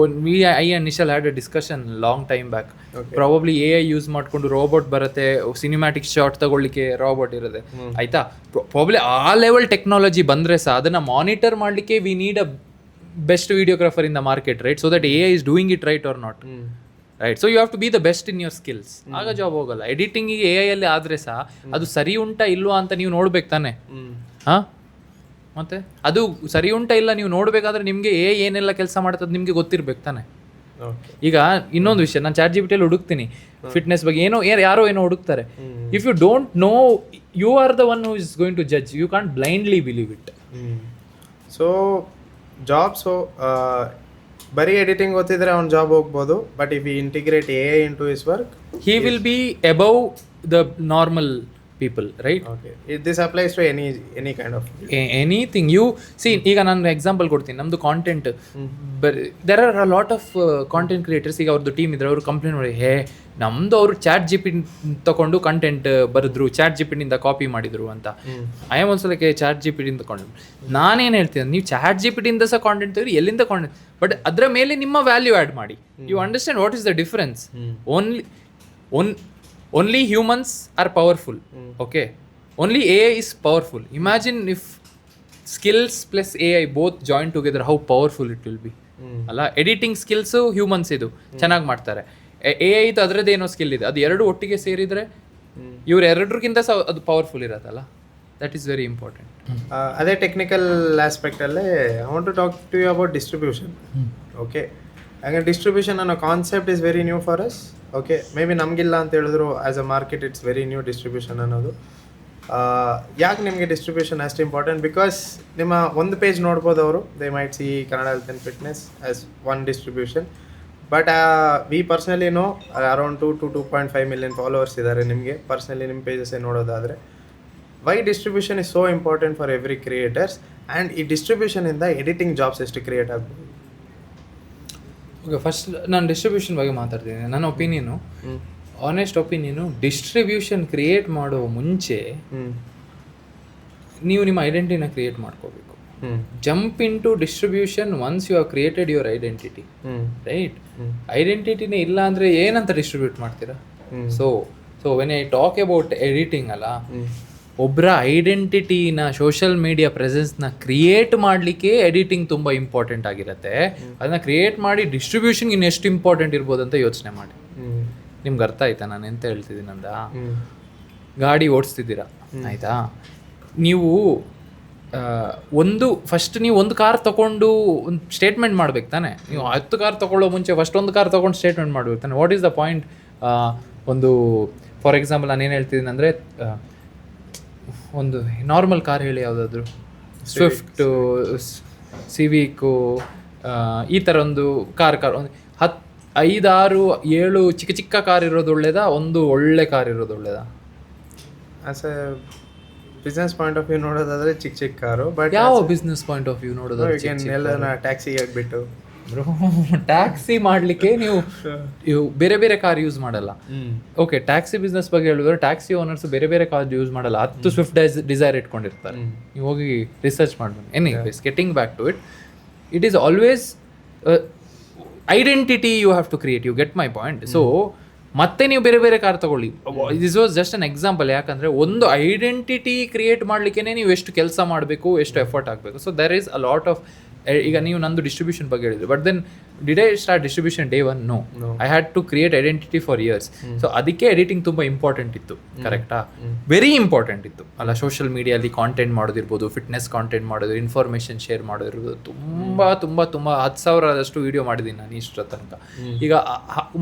I and Nishal had a discussion long time back. Probably A I use ಮಾಡ್ಕೊಂಡು ರೋಬೋಟ್ ಬರುತ್ತೆ, ಸಿನಿಮ್ಯಾಟಿಕ್ ಶಾಟ್ ತಗೊಳ್ಳಿಕ್ಕೆ ರೋಬೋಟ್ ಇರುತ್ತೆ, ಆಯ್ತಾ? ಪ್ರಾಬಬ್ಲಿ ಆ ಲೆವೆಲ್ ಟೆಕ್ನಾಲಜಿ ಬಂದರೆ ಸಹ ಅದನ್ನು ಮಾನಿಟರ್ ಮಾಡಲಿಕ್ಕೆ we need a best videographer in the market, right? So that A I is doing it right or not, right? So you have to be the best in your skills. ಆಗ job ಹೋಗಲ್ಲ. ಎಡಿಟಿಂಗಿಗೆ A I ಅಲ್ಲಿ ಆದರೆ ಸಹ ಅದು ಸರಿ ಉಂಟಾ ಇಲ್ವಾ ಅಂತ ನೀವು ನೋಡ್ಬೇಕು ತಾನೆ. ಹಾಂ, ಮತ್ತೆ ಅದು ಸರಿ ಉಂಟಾ ಇಲ್ಲ ನೀವು ನೋಡಬೇಕಾದ್ರೆ ನಿಮಗೆ ಏನೆಲ್ಲ ಕೆಲಸ ಮಾಡ್ತದೆ ನಿಮಗೆ ಗೊತ್ತಿರ್ಬೇಕು ತಾನೆ. ಈಗ ಇನ್ನೊಂದು ವಿಷಯ, ನಾನು ಚಾಟ್ ಜಿ ಪಿ ಟಿಯಲ್ಲಿ ಹುಡುಕ್ತೀನಿ ಫಿಟ್ನೆಸ್ ಬಗ್ಗೆ, ಯಾರೋ ಏನೋ ಹುಡುಕ್ತಾರೆ. If you don't know, you are the one who is going to judge. You can't blindly believe it. So jobs ಬರೀ ಎಡಿಟಿಂಗ್ ಗೊತ್ತಿದ್ರೆ ಅವ್ನು ಜಾಬ್ ಹೋಗ್ಬೋದು, but if you integrate A I into his work, he will be above the normal people, right? Okay, this applies to any kind of anything. You see, ಈಗ ನಾನು example ಕೊಡ್ತೀನಿ. ನಮ್ಮದು content, there are a lot of content creators. ಈಗ ಅವ್ರದ್ದು team ಇದ್ರೆ ಅವರು complaint ಮಾಡಿ, ನಮ್ಮದು ಅವರು ಚಾಟ್ ಜಿ ಪಿ ತಗೊಂಡು ಕಂಟೆಂಟ್ ಬರೆದ್ರು, ಚಾಟ್ ಜಿ ಪಿನಿಂದ ಕಾಪಿ ಮಾಡಿದ್ರು ಅಂತ. I am also like chat G ಪಿನಿಂದ ಕಾಂಟೆಂಟ್. ನಾನೇನು ಹೇಳ್ತೀನಿ, ನೀವು ಚಾಟ್ ಜಿ ಪಿನಿಂದ ಸಹ ಕಾಂಟೆಂಟ್ ತೆಗೆದು ಎಲ್ಲಿಂದ ಕಾಂಟೆಂಟ್, ಬಟ್ ಅದರ ಮೇಲೆ ನಿಮ್ಮ ವ್ಯಾಲ್ಯೂ ಆ್ಯಡ್ ಮಾಡಿ. You understand what is the difference? only humans are powerful. Okay, only AI is powerful. Imagine if skills plus AI both join together, how powerful it will be. ಅಲ್ಲ, editing skills humans ಇದು ಚೆನ್ನಾಗಿ ಮಾಡ್ತಾರೆ, A I ಇದು ಅದರದ್ದು ಏನೋ skill ಇದೆ, ಅದು ಎರಡು ಒಟ್ಟಿಗೆ ಸೇರಿದರೆ ಇವ್ರು ಎರಡರಿಗಿಂತ ಸಹ ಅದು ಪವರ್ಫುಲ್ ಇರೋದಲ್ಲ. That is very important. ಅದೇ ಟೆಕ್ನಿಕಲ್ ಆಸ್ಪೆಕ್ಟಲ್ಲೇ I want to talk to you about distribution. Okay, ಹಾಗೆ ಡಿಸ್ಟ್ರಿಬ್ಯೂಷನ್ ಅನ್ನೋ concept is very new for us. Okay, maybe ನಮಗಿಲ್ಲ ಅಂತ ಹೇಳಿದ್ರು as a market it's very new distribution ಅನ್ನೋದು. ಯಾಕೆ ನಿಮಗೆ ಡಿಸ್ಟ್ರಿಬ್ಯೂಷನ್ ಅಷ್ಟು ಇಂಪಾರ್ಟೆಂಟ್? ಬಿಕಾಸ್ ನಿಮ್ಮ ಒಂದು ಪೇಜ್ ನೋಡ್ಬೋದು ಅವರು, they might see Kannada health and fitness as one distribution, but we personally know around 2-2.5 million followers ಇದ್ದಾರೆ ನಿಮಗೆ ಪರ್ಸ್ನಲಿ ನಿಮ್ಮ ಪೇಜಸ್ಸೇ ನೋಡೋದಾದರೆ. Why distribution is so important for every creators, and ಈ ಡಿಸ್ಟ್ರಿಬ್ಯೂಷನಿಂದ ಎಡಿಟಿಂಗ್ ಜಾಬ್ಸ್ ಎಷ್ಟು ಕ್ರಿಯೇಟ್ ಆಗ್ಬೋದು? ಓಕೆ, ಫಸ್ಟ್ ನಾನು ಡಿಸ್ಟ್ರಿಬ್ಯೂಷನ್ ಬಗ್ಗೆ ಮಾತಾಡ್ತೀನಿ. ನನ್ನ opinion, honest opinion, distribution create ಮಾಡೋ ಮುಂಚೆ ನೀವು ನಿಮ್ಮ ಐಡೆಂಟಿಟಿನ ಕ್ರಿಯೇಟ್ ಮಾಡ್ಕೋಬೇಕು. Jump into distribution once you have created your identity, right? ಐಡೆಂಟಿಟಿನೇ ಇಲ್ಲ ಅಂದರೆ ಏನಂತ ಡಿಸ್ಟ್ರಿಬ್ಯೂಟ್ ಮಾಡ್ತೀರಾ? So when I talk about editing ಅಲ್ಲ, ಒಬ್ಬರ ಐಡೆಂಟಿಟಿನ, ಸೋಷಿಯಲ್ ಮೀಡಿಯಾ ಪ್ರೆಸೆನ್ಸ್ನ ಕ್ರಿಯೇಟ್ ಮಾಡಲಿಕ್ಕೆ ಎಡಿಟಿಂಗ್ ತುಂಬ ಇಂಪಾರ್ಟೆಂಟ್ ಆಗಿರುತ್ತೆ. ಅದನ್ನ ಕ್ರಿಯೇಟ್ ಮಾಡಿ ಡಿಸ್ಟ್ರಿಬ್ಯೂಷನ್ಗೆ ಇನ್ನೆಷ್ಟು ಇಂಪಾರ್ಟೆಂಟ್ ಇರ್ಬೋದು ಅಂತ ಯೋಚನೆ ಮಾಡಿ. ನಿಮ್ಗೆ ಅರ್ಥ ಆಯ್ತಾ ನಾನು ಎಂತ ಹೇಳ್ತಿದ್ದೀನಿ ಅಂದ? ಗಾಡಿ ಓಡಿಸ್ತಿದ್ದೀರಾ, ಆಯಿತಾ? ನೀವು ನೀವು ಒಂದು ಕಾರ್ ತೊಗೊಂಡು ಒಂದು ಸ್ಟೇಟ್ಮೆಂಟ್ ಮಾಡ್ಬೇಕು ತಾನೆ. ನೀವು 10 ಕಾರ್ ತೊಗೊಳ್ಳೋ ಮುಂಚೆ ಫಸ್ಟ್ ಒಂದು ಕಾರ್ ತೊಗೊಂಡು ಸ್ಟೇಟ್ಮೆಂಟ್ ಮಾಡ್ಬೇಕು ತಾನೆ. What is the point? ಒಂದು ಫಾರ್ ಎಕ್ಸಾಂಪಲ್ ನಾನು ಏನು ಹೇಳ್ತಿದ್ದೀನಿ ಅಂದರೆ, ಒಂದು ನಾರ್ಮಲ್ ಕಾರ್ ಹೇಳಿ, ಯಾವುದಾದ್ರು ಸ್ವಿಫ್ಟು, ಸಿವಿಕು, ಈ ಥರ ಒಂದು ಕಾರ್ ಒಂದು 5, 6, 7 ಚಿಕ್ಕ ಚಿಕ್ಕ ಕಾರ್ ಇರೋದು ಒಳ್ಳೇದಾ, ಒಂದು ಒಳ್ಳೆ ಕಾರ್ ಇರೋದು ಒಳ್ಳೇದಾ? As A business point of view ನೋಡೋದಾದ್ರೆ ಚಿಕ್ಕ ಕಾರು. ಬಟ್ ಯಾವ ಬಿಸ್ನೆಸ್ ಪಾಯಿಂಟ್ ಆಫ್ ವ್ಯೂ ನೋಡೋದಾದ್ರೆ ಟ್ಯಾಕ್ಸಿ ಆಗಿಬಿಟ್ಟು ಟ್ಯಾಕ್ಸಿ ಮಾಡಲಿಕ್ಕೆ ನೀವು ಬೇರೆ ಬೇರೆ ಕಾರ್ ಯೂಸ್ ಮಾಡಲ್ಲ. ಓಕೆ, ಟ್ಯಾಕ್ಸಿ ಬಿಸ್ನೆಸ್ ಬಗ್ಗೆ ಹೇಳಿದ್ರೆ ಟ್ಯಾಕ್ಸಿ ಓನರ್ಸ್ ಬೇರೆ ಬೇರೆ ಕಾರ್ ಯೂಸ್ ಮಾಡಲ್ಲ, 10 ಸ್ವಿಫ್ಟ್ ಡಿಸೈರ್ ಇಟ್ಕೊಂಡಿರ್ತಾರೆ. ನೀವು ಹೋಗಿ ರಿಸರ್ಚ್ ಮಾಡ್ಬೋದು. Anyways, getting back to it, it is always identity you have to create. You get my point? So ಮತ್ತೆ ನೀವು ಬೇರೆ ಬೇರೆ ಕಾರ್ ತಗೊಳ್ಳಿ. This was just an example. ಯಾಕಂದರೆ ಒಂದು ಐಡೆಂಟಿಟಿ ಕ್ರಿಯೇಟ್ ಮಾಡಲಿಕ್ಕೆ ನೀವು ಎಷ್ಟು ಕೆಲಸ ಮಾಡಬೇಕು, ಎಷ್ಟು ಎಫರ್ಟ್ ಆಗಬೇಕು. So there is a lot of, ಈಗ ನೀವು ನಂದು ಡಿಸ್ಟ್ರಿಬ್ಯೂಷನ್ ಬಗ್ಗೆ ಹೇಳಿದ್ರು, but then did I start distribution day 1? No, I had to create identity for years. So ಅದಕ್ಕೆ ಎಡಿಟಿಂಗ್ ತುಂಬ ಇಂಪಾರ್ಟೆಂಟ್ ಇತ್ತು, ಕರೆಕ್ಟಾ? ವೆರಿ ಇಂಪಾರ್ಟೆಂಟ್ ಇತ್ತು ಅಲ್ಲ. ಸೋಷಿಯಲ್ ಮೀಡಿಯಲ್ಲಿ ಕಾಂಟೆಂಟ್ ಮಾಡೋದಿರ್ಬೋದು, ಫಿಟ್ನೆಸ್ ಕಾಂಟೆಂಟ್ ಮಾಡೋದು, ಇನ್ಫಾರ್ಮೇಷನ್ ಶೇರ್ ಮಾಡೋದಿರ್ಬೋದು, ತುಂಬ 10,000 ವೀಡಿಯೋ ಮಾಡಿದ್ದೀನಿ ನಾನು ಇಷ್ಟರ ತನಕ. ಈಗ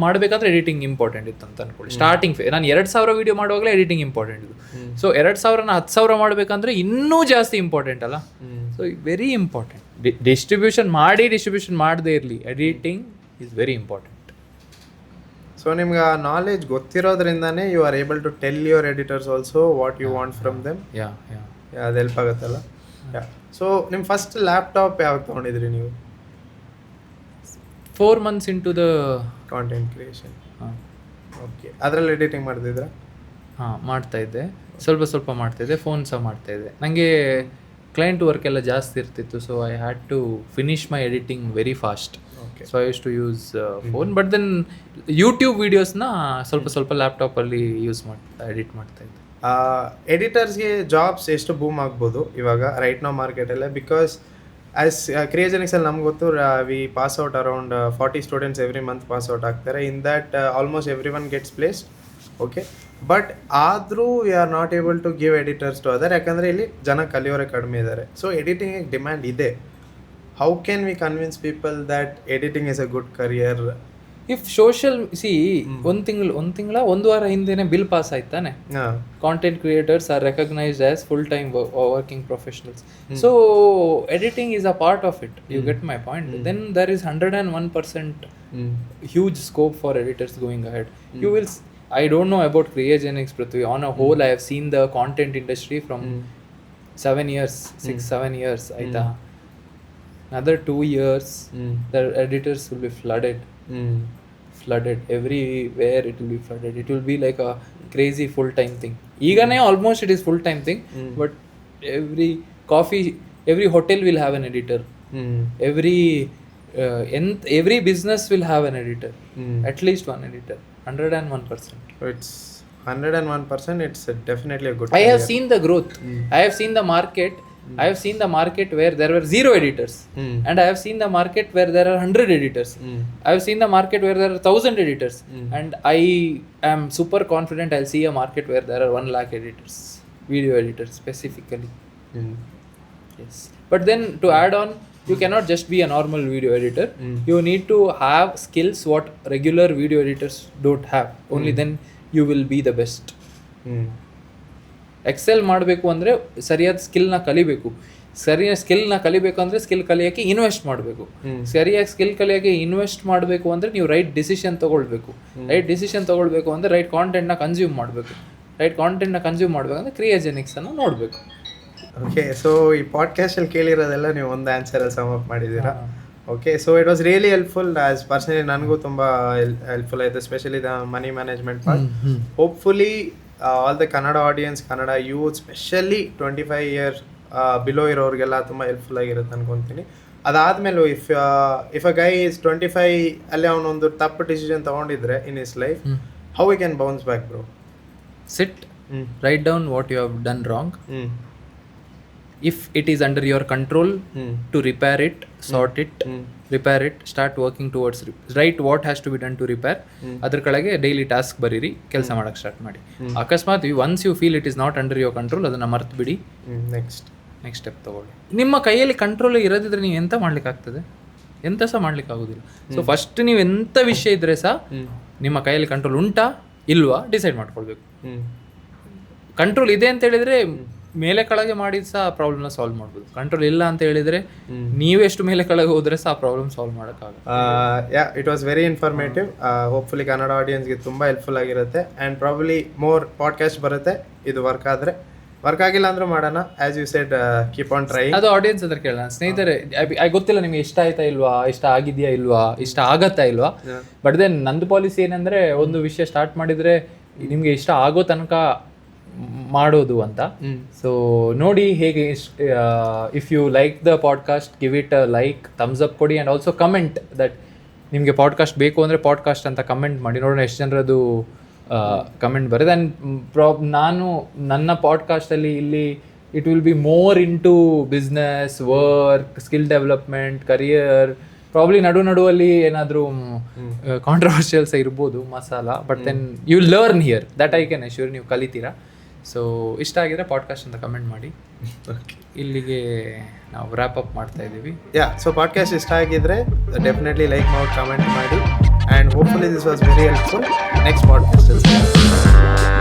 ಮಾಡಬೇಕಾದ್ರೆ ಎಡಿಟಿಂಗ್ ಇಂಪಾರ್ಟೆಂಟ್ ಇತ್ತು ಅಂತ ಅನ್ಕೊಳ್ಳಿ. ಸ್ಟಾರ್ಟಿಂಗ್ ನಾನು 2,000 ವೀಡಿಯೋ ಮಾಡುವಾಗಲೇ ಎಡಿಟಿಂಗ್ ಇಂಪಾರ್ಟೆಂಟ್ ಇತ್ತು. ಸೊ 2,000ನ 10,000 ಮಾಡಬೇಕಂದ್ರೆ ಇನ್ನೂ ಜಾಸ್ತಿ ಇಂಪಾರ್ಟೆಂಟ್ ಅಲ್ಲ. So very important. ಡಿಸ್ಟ್ರಿಬ್ಯೂಷನ್ ಮಾಡದೇ ಇರಲಿ, editing is very important. So ನಿಮ್ಗೆ ಆ ನಾಲೆಜ್ ಗೊತ್ತಿರೋದ್ರಿಂದಾನೇ you are able to tell your editors also what you want from them. ಅದು ಹೆಲ್ಪ್ ಆಗುತ್ತಲ್ಲ. ಸೊ ನಿಮ್ಮ ಫಸ್ಟ್ ಲ್ಯಾಪ್ಟಾಪ್ ಯಾವಾಗ ತೊಗೊಂಡಿದ್ರಿ ನೀವು? 4 months into the content creation. Okay, ಅದರಲ್ಲಿ ಎಡಿಟಿಂಗ್ ಮಾಡ್ತಿದ್ರಾ? ಮಾಡ್ತಾಯಿದ್ದೆ, ಸ್ವಲ್ಪ ಮಾಡ್ತಾಯಿದ್ದೆ, ಫೋನ್ ಸಹ ಮಾಡ್ತಾಯಿದ್ದೆ. ನನಗೆ ಕ್ಲೈಂಟ್ ವರ್ಕ್ ಎಲ್ಲ ಜಾಸ್ತಿ ಇರ್ತಿತ್ತು. So I had to finish my editing very fast. So I use to use phone, but then YouTube ವೀಡಿಯೋಸ್ನ ಸ್ವಲ್ಪ ಲ್ಯಾಪ್ಟಾಪಲ್ಲಿ ಎಡಿಟ್ ಮಾಡ್ತಾಯಿದ್ದೆ. ಎಡಿಟರ್ಸ್ಗೆ ಜಾಬ್ಸ್ ಎಷ್ಟು ಬೂಮ್ ಆಗ್ಬೋದು ಇವಾಗ ರೈಟ್ ನೌ ಮಾರ್ಕೆಟಲ್ಲೇ? ಬಿಕಾಸ್ ಆ್ಯಸ್ ಕ್ರಿಯೋಜೆನಿಕ್ಸಲ್ಲಿ ನಮ್ಗೆ ಗೊತ್ತು, we pass out around 40 students every month pass out ಆಗ್ತಾರೆ. In that almost every one gets placed. Okay, but ಆದರೂ we are not able to give editors to other, ಯಾಕಂದರೆ ಇಲ್ಲಿ ಜನ ಕಲಿಯೋರೆ ಕಡಿಮೆ ಇದ್ದಾರೆ. ಸೊ ಎಡಿಟಿಂಗಿಗೆ ಡಿಮ್ಯಾಂಡ್ ಇದೆ. How can we convince people that editing is a good career? If social ಒಂದು ವಾರ ಹಿಂದೆನೆ bill pass ಆಯ್ತಾನೆ, content creators are recognized as full time working professionals. So editing is a part of it. You get my point? Then there is 101% huge scope for editors going ahead. You will I don't know about Creogenics, Prithvi. On a whole, I have seen the content industry from 7 years, 6-7 years. Another 2 years, the editors will be flooded. Everywhere it will be flooded. It will be like a crazy full-time thing. Even almost it is full-time thing, but every hotel will have an editor. Every business will have an editor. At least one editor. 101%. It's 101%, it's definitely a good I have career. seen the growth. I have seen the market. I have seen the market where there were 0 editors, and I have seen the market where there are 100 editors. I have seen the market where there are 1,000 editors, and I am super confident I'll see a market where there are 1 lakh editors, video editors specifically. Yes, but then to add on, you cannot just be a normal video editor. You need to have skills what regular video editors don't have. Only then you will be the best. Excel ಮಾಡಬೇಕು ಅಂದರೆ ಸರಿಯಾದ ಸ್ಕಿಲ್ನ ಕಲಿಬೇಕು. ಸರಿಯಾದ ಸ್ಕಿಲ್ನ ಕಲಿಬೇಕು ಅಂದರೆ skill ಕಲಿಯೋಕ್ಕೆ invest ಮಾಡಬೇಕು. ಸರಿಯಾಗಿ ಸ್ಕಿಲ್ ಕಲಿಯೋಕ್ಕೆ ಇನ್ವೆಸ್ಟ್ ಮಾಡಬೇಕು ಅಂದರೆ ನೀವು ರೈಟ್ ಡಿಸಿಷನ್ ತೊಗೊಳ್ಬೇಕು. ರೈಟ್ ಡಿಸಿಷನ್ ತೊಗೊಳ್ಬೇಕು ಅಂದರೆ ರೈಟ್ ಕಾಂಟೆಂಟ್ನ ಕನ್ಸ್ಯೂಮ್ ಮಾಡಬೇಕು. ರೈಟ್ ಕಾಂಟೆಂಟ್ನ ಕನ್ಸ್ಯೂಮ್ ಮಾಡಬೇಕಂದ್ರೆ ಕ್ರಿಯೋಜೆನಿಕ್ಸನ್ನು ನೋಡಬೇಕು. ಓಕೆ, ಸೊ ಈ ಪಾಡ್ಕಾಸ್ಟಲ್ಲಿ ಕೇಳಿರೋದೆಲ್ಲ ನೀವು ಒಂದು ಆನ್ಸರಲ್ಲಿ ಸಮ್ ಅಪ್ ಮಾಡಿದ್ದೀರಾ. Okay, so it was really helpful. As personally ನನಗೂ ತುಂಬ ಹೆಲ್ಪ್ಫುಲ್ ಆಯಿತು, especially the money management part. Hopefully all the Kannada audience, Kannada youth, specially 25 years below ಇರೋರಿಗೆಲ್ಲ ತುಂಬ ಹೆಲ್ಪ್ಫುಲ್ ಆಗಿರುತ್ತೆ ಅನ್ಕೊತೀನಿ. ಅದಾದಮೇಲೆ ಇಫ್ ಅ ಗೈ ಇಸ್ 25 ಅಲ್ಲಿ ಅವನೊಂದು ತಪ್ಪು ಡಿಸಿಷನ್ ತೊಗೊಂಡಿದ್ರೆ in is life, how we can bounce back bro? Sit, write down what you have done wrong. If it is under your control to repair it, sort it, repair it, start working towards write what has to be done to repair. ಅದ್ರ ಕೆಳಗೆ daily task ಬರೀರಿ, ಕೆಲಸ ಮಾಡಕ್ಕೆ start ಮಾಡಿ. ಅಕಸ್ಮಾತ್ once you feel it is not under your control, ಅದನ್ನು ಮರ್ತು ಬಿಡಿ. ನೆಕ್ಸ್ಟ್ ಸ್ಟೆಪ್ ತಗೊಳ್ಳಿ. ನಿಮ್ಮ ಕೈಯಲ್ಲಿ ಕಂಟ್ರೋಲ್ ಇರೋದಿದ್ರೆ ನೀವು ಎಂತ ಮಾಡ್ಲಿಕ್ಕೆ ಆಗ್ತದೆ? ಎಂತ ಸಹ ಮಾಡ್ಲಿಕ್ಕೆ ಆಗೋದಿಲ್ಲ. ಸೊ ಫಸ್ಟ್ ನೀವು ಎಂಥ ವಿಷಯ ಇದ್ರೆ ಸಹ ನಿಮ್ಮ ಕೈಯಲ್ಲಿ ಕಂಟ್ರೋಲ್ ಉಂಟಾ ಇಲ್ವಾ ಡಿಸೈಡ್ ಮಾಡ್ಕೊಳ್ಬೇಕು. ಕಂಟ್ರೋಲ್ ಇದೆ ಅಂತ ಹೇಳಿದ್ರೆ ಮೇಲೆ ಕೆಳಗೆ ಮಾಡಿದ ಸಹ ಪ್ರಾಬ್ಲಮ್ನ ಸಾಲ್ವ್ ಮಾಡ್ಬೋದು. ಕಂಟ್ರೋಲ್ ಇಲ್ಲ ಅಂತ ಹೇಳಿದ್ರೆ ನೀವೆಷ್ಟು ಮೇಲೆ ಕೆಳಗೆ ಹೋದ್ರೆ ಸಹ ಪ್ರಾಬ್ಲಮ್ ಸಾಲ್ವ್ ಮಾಡೋಕ್ಕಾಗಲ್ಲ. It was very informative. Hopefully Kannada ಆಡಿಯನ್ಸ್ಗೆ ತುಂಬ ಹೆಲ್ಪ್ಫುಲ್ ಆಗಿರುತ್ತೆ. ಆ್ಯಂಡ್ ಪ್ರಾಬಬ್ಲಿ ಮೋರ್ ಪಾಡ್ಕಾಸ್ಟ್ ಬರುತ್ತೆ. ಇದು ವರ್ಕ್ ಆದರೆ, ವರ್ಕ್ ಆಗಿಲ್ಲ ಅಂದ್ರೂ ಮಾಡೋಣ. As you said, keep on try. ಅದು ಆಡಿಯನ್ಸ್ ಹತ್ರ ಕೇಳೋಣ. ಸ್ನೇಹಿತರೆ, ಗೊತ್ತಿಲ್ಲ ನಿಮಗೆ ಇಷ್ಟ ಆಯ್ತಾ ಇಲ್ವಾ, ಇಷ್ಟ ಆಗಿದೆಯಾ ಇಲ್ವಾ, ಇಷ್ಟ ಆಗತ್ತಾ ಇಲ್ವಾ. ಬಟ್ ದೆನ್ ನಂದು ಪಾಲಿಸಿ ಏನಂದರೆ, ಒಂದು ವಿಷಯ ಸ್ಟಾರ್ಟ್ ಮಾಡಿದರೆ ನಿಮಗೆ ಇಷ್ಟ ಆಗೋ ತನಕ ಮಾಡೋದು ಅಂತ. ಸೊ ನೋಡಿ ಹೇಗೆ. If you like the podcast, give it a like, thumbs up ಕೊಡಿ. ಆ್ಯಂಡ್ ಆಲ್ಸೋ ಕಮೆಂಟ್ ದಟ್ ನಿಮಗೆ ಪಾಡ್ಕಾಸ್ಟ್ ಬೇಕು ಅಂದರೆ ಪಾಡ್ಕಾಸ್ಟ್ ಅಂತ ಕಮೆಂಟ್ ಮಾಡಿ, ನೋಡೋಣ ಎಷ್ಟು ಜನರದು ಕಮೆಂಟ್ ಬರುತ್ತೆ. ಆ್ಯಂಡ್ ನಾನು ನನ್ನ ಪಾಡ್ಕಾಸ್ಟಲ್ಲಿ ಇಲ್ಲಿ it will be more into business, work, skill development, career. Probably ನಡುವಲ್ಲಿ ಏನಾದರೂ ಕಾಂಟ್ರವರ್ಷಿಯಲ್ಸ್ ಇರ್ಬೋದು, masala. But then you learn here, that I can assure. ನೀವು ಕಲಿತೀರಾ. ಸೊ ಇಷ್ಟ ಆಗಿದ್ರೆ ಪಾಡ್ಕಾಸ್ಟ್ ಅಂತ ಕಮೆಂಟ್ ಮಾಡಿ. ಇಲ್ಲಿಗೆ ನಾವು ರ್ಯಾಪ್ ಅಪ್ ಮಾಡ್ತಾ ಇದ್ದೀವಿ. ಸೊ ಪಾಡ್ಕಾಸ್ಟ್ ಇಷ್ಟ ಆಗಿದ್ರೆ ಡೆಫಿನೆಟ್ಲಿ ಲೈಕ್ ಮಾಡಿ, ಕಮೆಂಟ್ ಮಾಡಿ. And hopefully this was very helpful. Next podcast